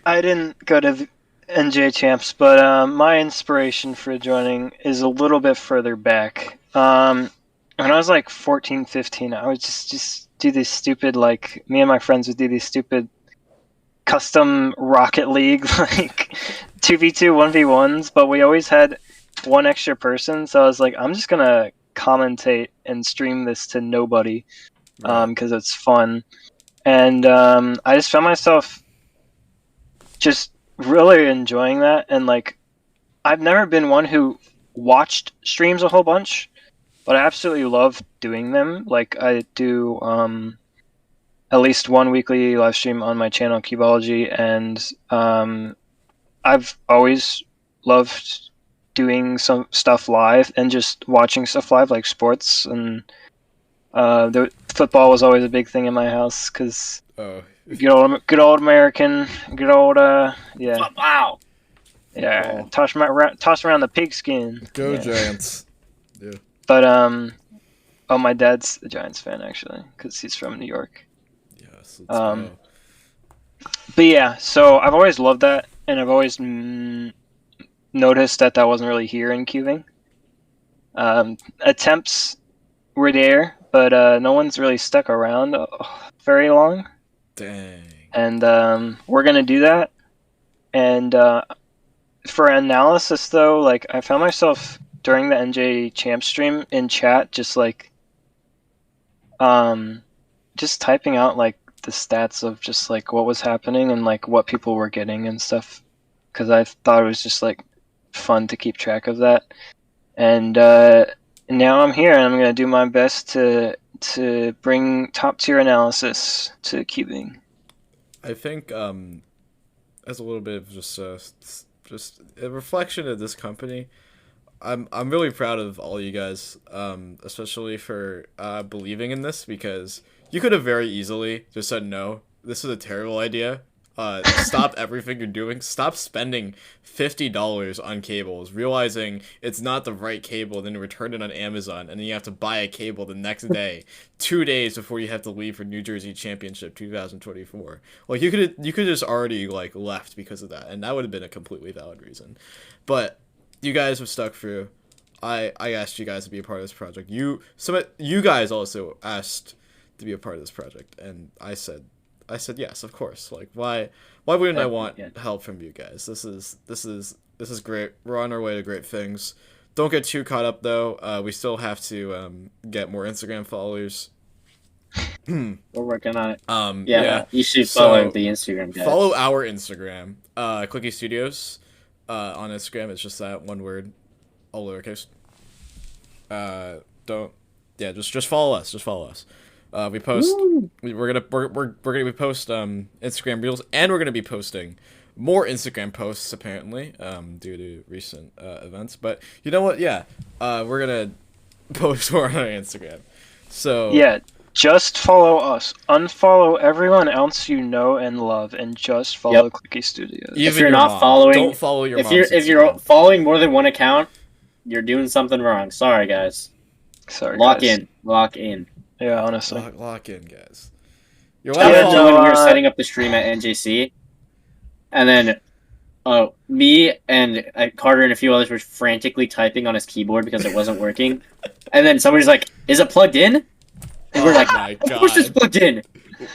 I didn't go to NJ Champs, but my inspiration for joining is a little bit further back. When I was 14, 15, I would just do these stupid, me and my friends would do these stupid custom Rocket League, 2v2, 1v1s, but we always had one extra person, so I was like, I'm just gonna commentate and stream this to nobody, because it's fun. And I just found myself just really enjoying that, and I've never been one who watched streams a whole bunch, but I absolutely love doing them. I do at least one weekly live stream on my channel, Cubology, and I've always loved doing some stuff live and just watching stuff live, like sports, and the football was always a big thing in my house because Oh, Good old American. Good old yeah. Wow. Yeah, Oh. toss around the pigskin. Go Yeah. Giants. Yeah. But oh, my dad's a Giants fan actually, because he's from New York. Yes, let's go. But yeah, so I've always loved that, and I've always noticed that wasn't really here in cubing. Attempts were there, but no one's really stuck around very long. Dang. And we're gonna do that. And for analysis, though, like I found myself during the NJ Champ stream in chat, just like just typing out like the stats of just like what was happening and like what people were getting and stuff, because I thought it was just like fun to keep track of that. And now I'm here, and I'm gonna do my best to bring top tier analysis to cubing. I think as a little bit of just a reflection of this company, I'm really proud of all you guys, especially for believing in this, because you could have very easily just said no. This is a terrible idea. Stop everything you're doing. Stop spending $50 on cables, realizing it's not the right cable, then return it on Amazon, and then you have to buy a cable the next day, 2 days before you have to leave for New Jersey Championship 2024. Like you could just already like left because of that, and that would have been a completely valid reason. But you guys have stuck through. I asked you guys to be a part of this project. You guys also asked to be a part of this project, and I said yes, of course. Like why wouldn't I want help from you guys? This is great. We're on our way to great things. Don't get too caught up though. We still have to get more Instagram followers. We're working on it. Yeah. You should follow the Instagram guys. Follow our Instagram, Clicky Studios, on Instagram. It's just that one word, all lowercase. Just follow us. Just follow us. We post. We're gonna be post Instagram reels, and we're gonna be posting more Instagram posts apparently due to recent events. But you know what? Yeah, we're gonna post more on our Instagram. So yeah, just follow us. Unfollow everyone else you know and love, and just follow Clicky Studios. Even if you're your not mom. following, don't follow your mom. If you're following more than one account, you're doing something wrong. Sorry, guys. Lock in. Yeah, honestly. Lock in, guys. You're We were setting up the stream at NJC, and then me and Carter and a few others were frantically typing on his keyboard because it wasn't working. And then somebody's like, "Is it plugged in?" And we're like, "Of course it's plugged in."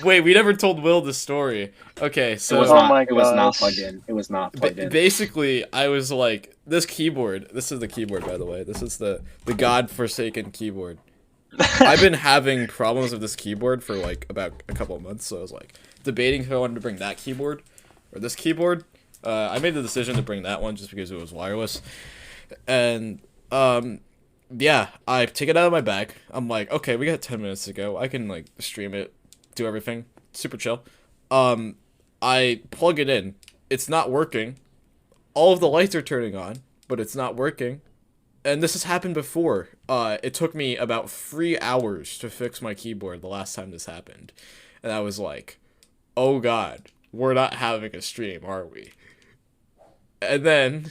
Wait, we never told Will the story. Okay, so it was not plugged in. It was not plugged in. Basically, I was like, this keyboard. This is the keyboard, by the way. This is the godforsaken keyboard. I've been having problems with this keyboard for like about a couple of months, so I was like debating if I wanted to bring that keyboard or this keyboard. I made the decision to bring that one just because it was wireless. And yeah, I take it out of my bag. I'm like, okay, we got 10 minutes to go. I can like stream it, do everything, super chill. I plug it in. It's not working. All of the lights are turning on, but it's not working. And this has happened before. It took me about 3 hours to fix my keyboard the last time this happened. And I was like, oh god, we're not having a stream, are we? And then,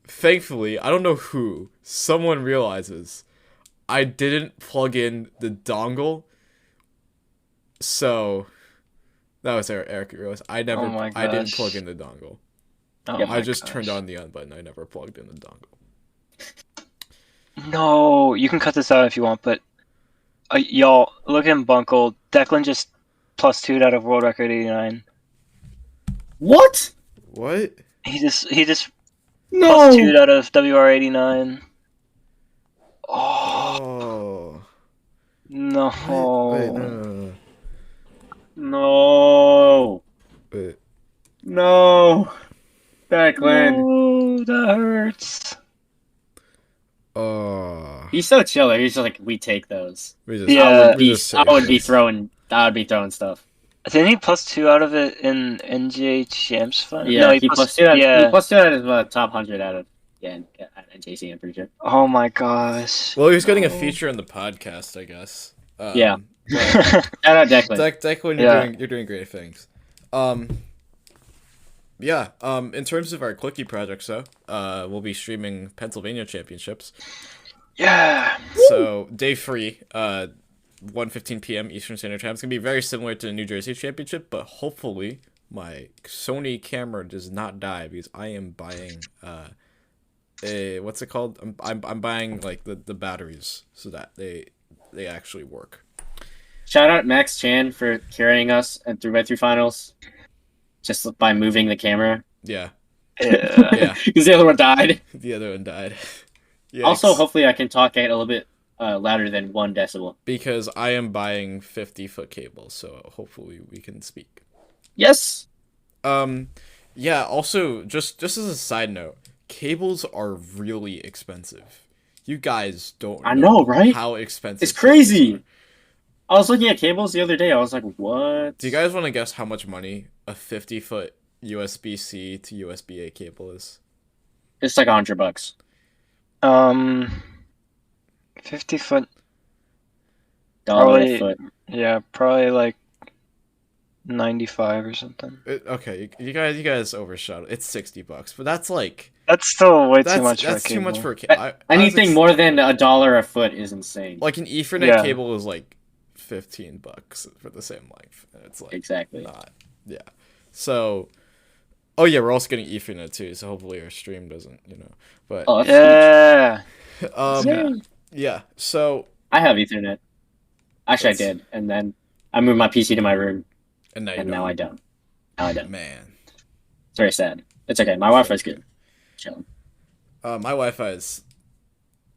thankfully, I don't know who, someone realizes I didn't plug in the dongle. So, that was Eric realized. I didn't plug in the dongle. I just turned on the on button. I never plugged in the dongle. No, you can cut this out if you want, but y'all, look at him bunkle. Declan just +2'd out of world record 89. What? He just no +2'd out of WR 89. Oh. No. Wait, no. No. Wait. No. Declan. Oh, that hurts. Oh. He's so chill. He's just like, we take those. Yeah. I would be throwing stuff. Didn't he +2 out of it in NJ Champs Fund? Yeah, no, he +2 out. Yeah. He +2 out of top 100 out of at NJC. I'm pretty sure. Oh my gosh. Well, he was getting a feature in the podcast, I guess. Yeah. but Shout out Declan. Declan, Yeah. you're doing great things. Yeah. In terms of our Clicky projects, though, we'll be streaming Pennsylvania Championships. Yeah. So day 3, 1:15 p.m. Eastern Standard Time. It's gonna be very similar to the New Jersey Championship, but hopefully my Sony camera does not die because I am buying what's it called? I'm buying like the batteries so that they actually work. Shout out Max Chan for carrying us and 3x3 finals, just by moving the camera. Yeah. Yeah. Yeah. Because the other one died. The other one died. Yikes. Also, hopefully I can talk at a little bit louder than 1 decibel. Because I am buying 50-foot cables, so hopefully we can speak. Yes. Yeah, also, just as a side note, cables are really expensive. You guys don't I know, right? how expensive It's cables crazy. are. I was looking at cables the other day. I was like, what? Do you guys want to guess how much money a 50-foot USB-C to USB-A cable is? It's like $100. 50-foot. Dollar Probably- a foot. Yeah, probably like 95 or something. Okay, you guys overshot it. It's $60, but that's like That's still way that's too much. that's for a too much cable. for a cable. Anything more than $1 a foot is insane. like an Ethernet Yeah. cable is like $15 for the same length, and it's like Exactly. not. Yeah. So, oh yeah, we're also getting Ethernet too, so hopefully our stream doesn't, But Oh, that's Yeah. huge. yeah. So I have Ethernet. Actually, That's- I did, and then I moved my PC to my room, and now and now I don't. Now I don't. Man, It's very sad. It's okay. My Wi-Fi's good. Chilling. my Wi-Fi is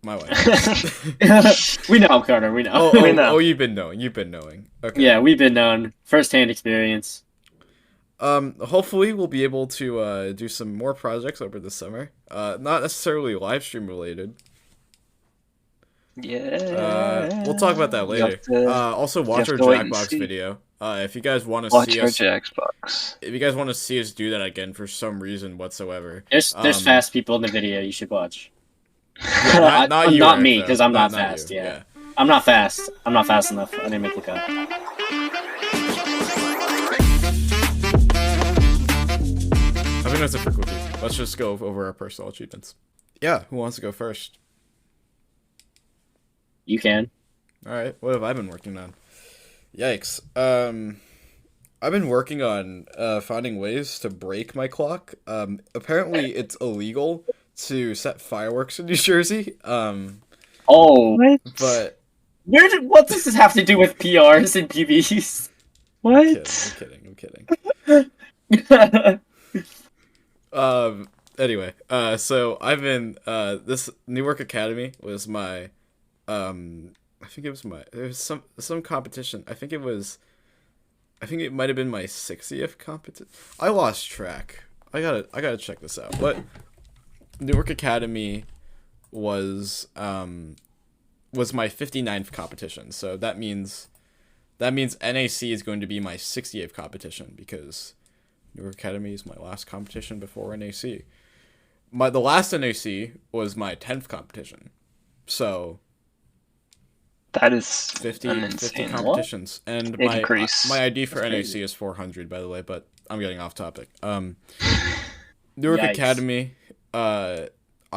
my Wi-Fi. We know, Carter. We know. We know. Oh, you've been knowing. Okay. Yeah, we've been known. First-hand experience. Hopefully we'll be able to do some more projects over the summer. Not necessarily live stream related. Yeah. We'll talk about that You have later. to- Also watch our have to wait and Jackbox see. video. If you guys want to Watch see our us, Xbox. if you guys want to see us do that again for some reason whatsoever, There's Um, fast people in the video you should watch. yeah, not you, Not Eric, me, though. 'cause I'm not you. fast, yeah. I'm not fast. I'm not fast enough. I didn't make the cut. I think that's it for Quickie. Let's just go over our personal achievements. Yeah, who wants to go first? You can. All right, what have I been working on? Yikes. I've been working on finding ways to break my clock. Apparently it's illegal to set fireworks in New Jersey. Oh, What? But what does this have to do with PRs and PBs? What? I'm kidding. Anyway, so I've been this Newark Academy was my I think it was some competition. I think it might have been my 60th competition. I lost track. I gotta check this out. But Newark Academy was my 59th competition. So that means NAC is going to be my 60th competition because Newark Academy is my last competition before NAC. The last NAC was my 10th competition. So That is 50 an insane competitions. And increase. my ID for That's NAC crazy. is 400, by the way, but I'm getting off topic. Newark Yikes. Academy, I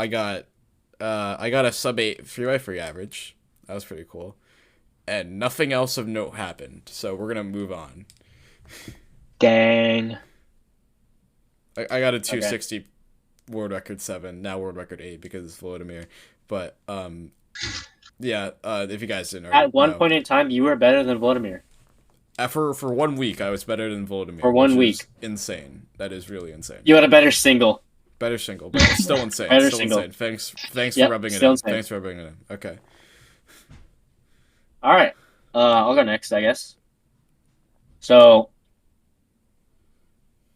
got a sub 8 3x3 average. That was pretty cool. And nothing else of note happened, so we're gonna move on. Dang. I got a 260 world record 7, now world record 8 because it's Volodymyr. But yeah, if you guys didn't already At one know. point in time, you were better than Vladimir. For 1 week, I was better than Volodymyr. For 1 which is week. insane. That is really insane. You had a better single. Better single, but it's still insane. Better Still single. insane. Thanks Yep, for rubbing it still in. insane. Thanks for rubbing it in. Okay. All right. I'll go next, I guess. So,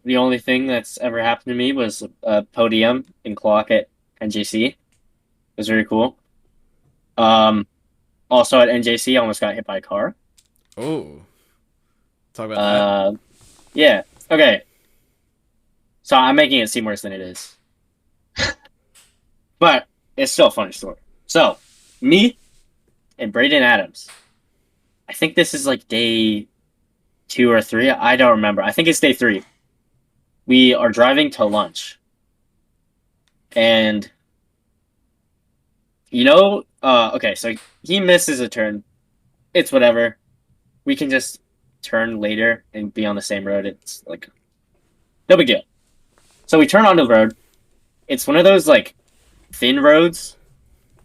the only thing that's ever happened to me was a podium in clock at NJC. It was very cool. Also at NJC, I almost got hit by a car. Oh. Talk about Yeah. Okay. So I'm making it seem worse than it is. But it's still a funny story. So, me and Brayden Adams, think this is like day 2 or 3. I don't remember. I think it's day 3. We are driving to lunch. And, okay, so he misses a turn. It's whatever. We can just turn later and be on the same road. It's like, no big deal. So we turn onto the road. It's one of those, like, thin roads,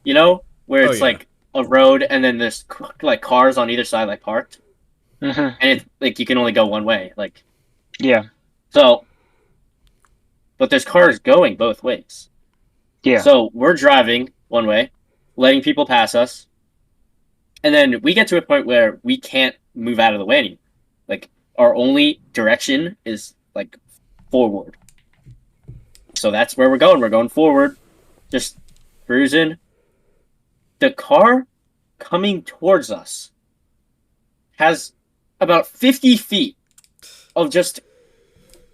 where it's like a road and then there's like cars on either side, like parked. And it's like you can only go one way. Like, yeah. So, but there's cars going both ways. Yeah. So we're driving one way, letting people pass us. And then we get to a point where we can't move out of the way anymore. Like, our only direction is, like, forward. So that's where we're going. We're going forward, just cruising. The car coming towards us has about 50 feet of just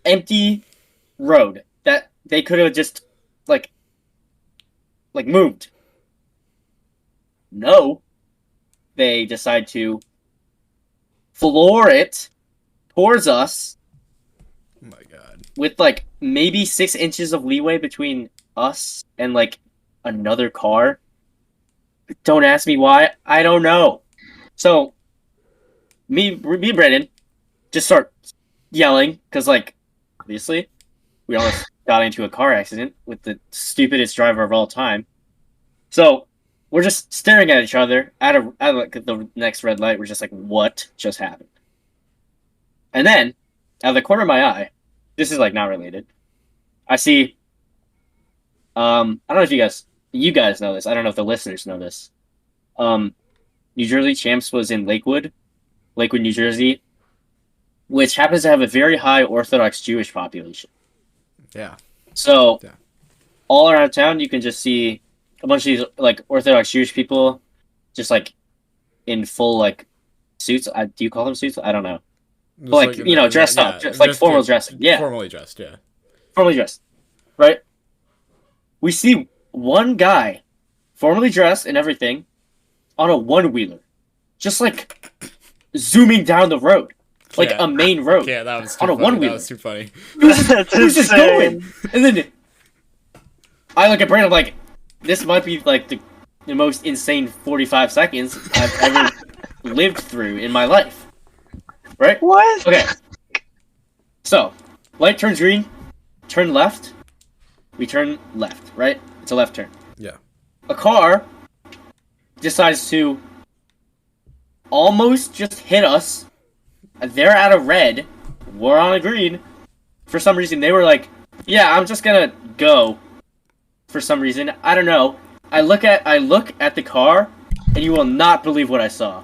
empty road that they could have just, like moved. No. They decide to floor it towards us. Oh my god. With, like, maybe 6 inches of leeway between us and, like, another car. Don't ask me why. I don't know. So, me and Brandon just start yelling, because, like, obviously, we almost got into a car accident with the stupidest driver of all time. So, we're just staring at each other at like, the next red light. We're just like, what just happened? And then, out of the corner of my eye, this is, like, not related, I see, I don't know if you guys know this. I don't know if the listeners know this. New Jersey Champs was in Lakewood, New Jersey, which happens to have a very high Orthodox Jewish population. Yeah. So, yeah. All around town, you can just see a bunch of these, like, Orthodox Jewish people just, like, in full, like, suits. Do you call them suits? I don't know. But, like, dressed up. Just, like, formal dressing. Yeah. Formally dressed, yeah. Formally dressed. Right? We see one guy, formally dressed and everything, on a one-wheeler. Just, like, zooming down the road. Like, a main road. Yeah, that was too on a funny. one-wheeler. That was too funny. Who's just going? And then I look at Brandon like, this might be, like, the most insane 45 seconds I've ever lived through in my life. Right? What? Okay. So, light turns green, turn left, we turn left, right? It's a left turn. Yeah. A car decides to almost just hit us. They're at a red, we're on a green. For some reason, they were like, yeah, I'm just gonna go. For some reason, I don't know. I look at the car, and you will not believe what I saw.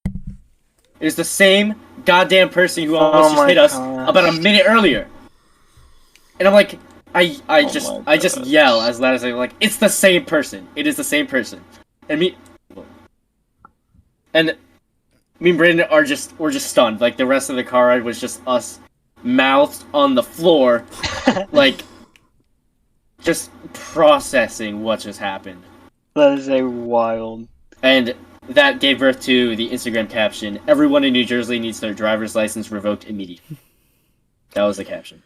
It is the same goddamn person who almost just hit us about a minute earlier. And I'm like, I just yell as loud as I'm like, it's the same person. It is the same person. And me and Brandon we're just stunned. Like, the rest of the car ride was just us mouthed on the floor, like, just processing what just happened. That is a wild. And that gave birth to the Instagram caption, everyone in New Jersey needs their driver's license revoked immediately. That was the caption.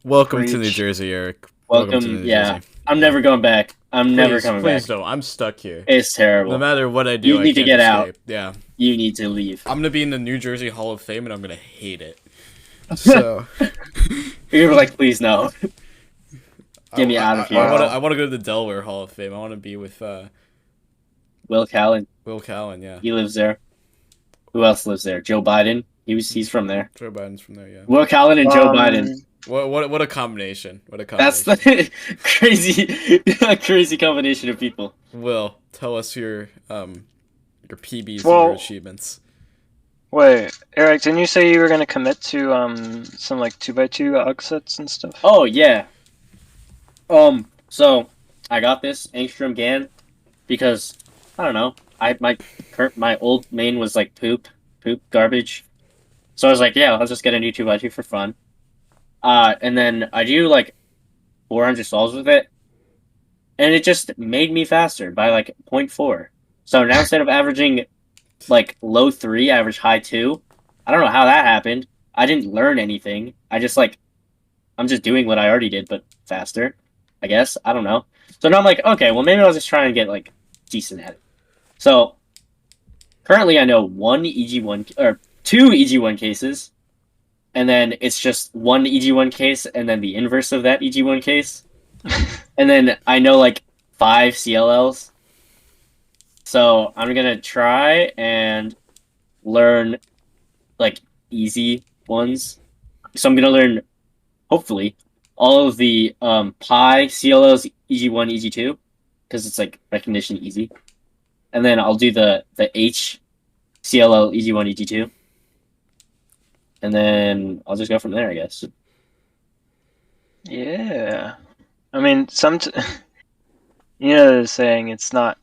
Welcome to New Jersey, Eric. Welcome to New Jersey. I'm never going back. I'm never coming back. Please don't. I'm stuck here. It's terrible. No matter what I do, you need to get escape. out. Yeah. You need to leave. I'm gonna be in the New Jersey Hall of Fame, and I'm gonna hate it. So you're like, please no. Get me out of here. I want to go to the Delaware Hall of Fame. I want to be with Will Callen. Will Callen, yeah. He lives there. Who else lives there? Joe Biden. He's from there. Joe Biden's from there, yeah. Will Callen and Joe Biden. What a combination. What a combination. That's the crazy combination of people. Will, tell us your PBs and your achievements. Wait, Eric, didn't you say you were going to commit to some, like, 2x2 AUG sets and stuff? Oh, yeah. So I got this Angstrom GAN because, I don't know, my old main was, like, poop garbage. So I was like, yeah, I'll just get a new 2x2 for fun. And then I do, like, 400 solves with it, and it just made me faster by, like, 0.4. So now instead of averaging like low 3, average high 2. I don't know how that happened. I didn't learn anything. I'm just doing what I already did, but faster, I guess. I don't know. So now I'm like, okay, well, maybe I'll just try and get, like, decent at it. So, currently I know 1 EG1, or 2 EG1 cases, and then it's just 1 EG1 case, and then the inverse of that EG1 case. And then I know, like, 5 CLLs. So, I'm gonna try and learn, like, easy ones. So I'm gonna learn, hopefully, all of the Pi CLLs EG1, EG2, because it's like recognition easy, and then I'll do the H CLL EG1, EG2, and then I'll just go from there, I guess. Yeah, I mean, you know the saying, it's not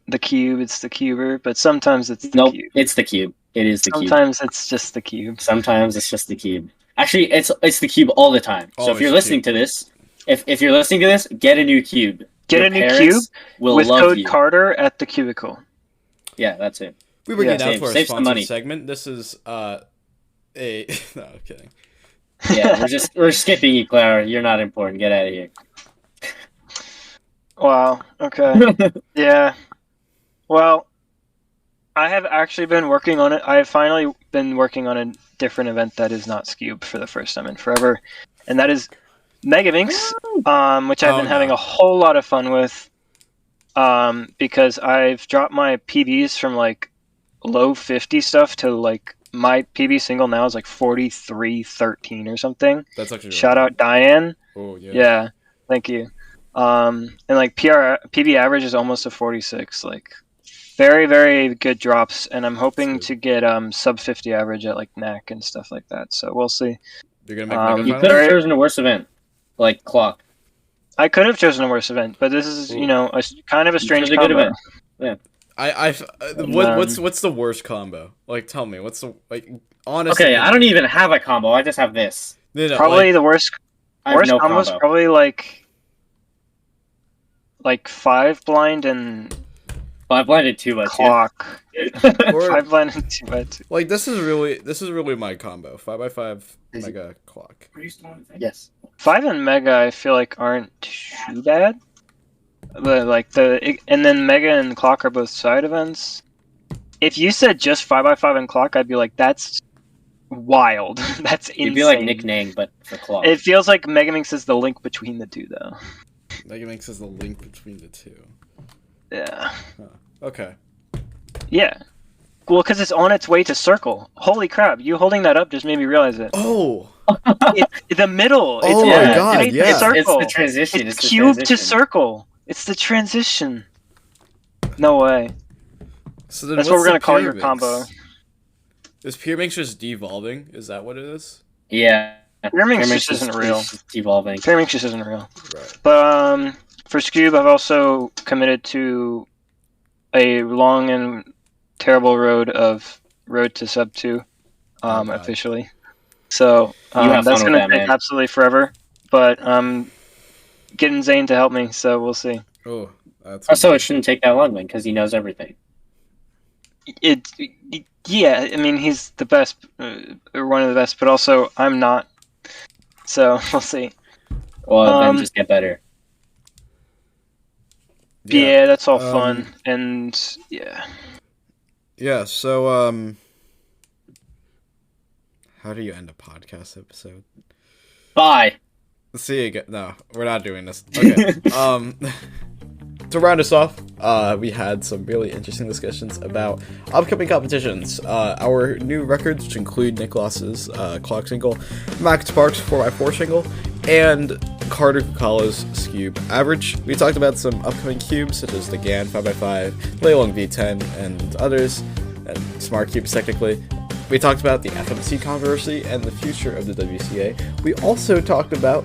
the cube, it's the cuber, but sometimes it's the cube. It's the cube. It is the cube. Sometimes it's just the cube. Sometimes it's just the cube. Actually, it's the cube all the time. So if you're listening to this, if you're listening to this, get a new cube. Get a new cube with code you. Carter at the cubicle. Yeah, that's it. We bring it down Save- for our save some sponsored money. segment. This is no, I'm kidding. Yeah, we're skipping you, Clara. You're not important. Get out of here. Wow. Okay. Yeah. Well, I have actually been working on it. I have finally been working on a different event that is not Scube for the first time in forever, and that is Megaminx, which I've been having a whole lot of fun with, because I've dropped my PBs from like low 50 stuff to like my PB single now is like 43.13 or something. That's actually Shout out Diane. Oh yeah. Yeah, thank you. And like PB average is almost a 46. Like very, very good drops, and I'm hoping to get sub 50 average at like NAC and stuff like that. So we'll see. You're gonna make Mega You could have chosen a worse event, like Clock. I could have chosen a worse event, but this is a kind of a strange combo. Good event. Yeah. What's the worst combo? Like, tell me. What's the honestly? Okay, I don't even have a combo. I just have this. No, probably the worst. Worst no combo is combo. probably like 5 blind and 5 blinded 2x2. clock. Or, 5 blind and 2x2. like this is really my combo. 5x5 Mega Clock. Yes. 5 and Mega I feel like aren't too bad. But like and then Mega and Clock are both side events. If you said just 5x5 and Clock, I'd be like, that's wild. That's insane. You'd be like Nick Nang, but for Clock. It feels like Megaminx is the link between the two, though. Megaminx is the link between the two. Yeah. Huh. Okay. Yeah. Well, because it's on its way to circle. Holy crap! You holding that up just made me realize it. Oh. It's the middle. Oh it's my God, It's yeah. circle. It's the transition. It's the cube transition. to circle. It's the transition. No way. So then That's what what's we're gonna the call your Pyraminx? combo. Is Pyraminx just devolving? Is that what it is? Yeah. Pyraminx just isn't real. It's evolving. Pyraminx just isn't real. Right. But for Scube, I've also committed to a long and terrible road to sub 2, God. officially. So have that's fun gonna with that, take man. absolutely forever. But I'm getting Zane to help me, so we'll see. Oh, that's. Also, it shouldn't take that long, then, because he knows everything. Yeah, I mean he's the best, or one of the best, but also I'm not. So we'll see. Well, then just get better. Yeah, that's all fun, and yeah. Yeah. So how do you end a podcast episode? Bye. See you again. No, we're not doing this. Okay. To round us off, we had some really interesting discussions about upcoming competitions. Our new records, which include Nicholas's clock single, Max Sparks 4x4 single, and Carter Kukala's Scube average. We talked about some upcoming cubes, such as the GAN 5x5, Leilong V10, and others, and Smart Cubes technically. We talked about the FMC Controversy and the future of the WCA. We also talked about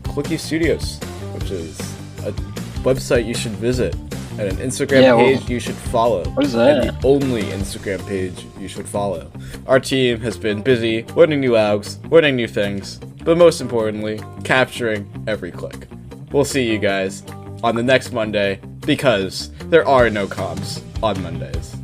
Clicky Studios, which is a website you should visit, and an Instagram page you should follow. What is that? And the only Instagram page you should follow. Our team has been busy learning new algs, learning new things, but most importantly, capturing every click. We'll see you guys on the next Monday, because there are no comps on Mondays.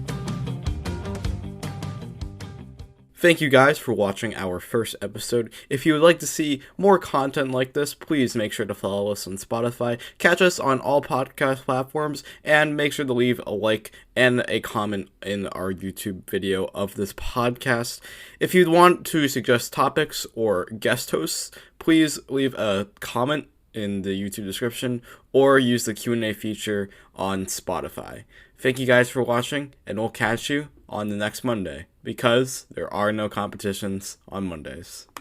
Thank you guys for watching our first episode. If you would like to see more content like this, please make sure to follow us on Spotify, catch us on all podcast platforms, and make sure to leave a like and a comment in our YouTube video of this podcast. If you'd want to suggest topics or guest hosts, please leave a comment in the YouTube description or use the Q&A feature on Spotify. Thank you guys for watching, and we'll catch you on the next Monday, because there are no competitions on Mondays.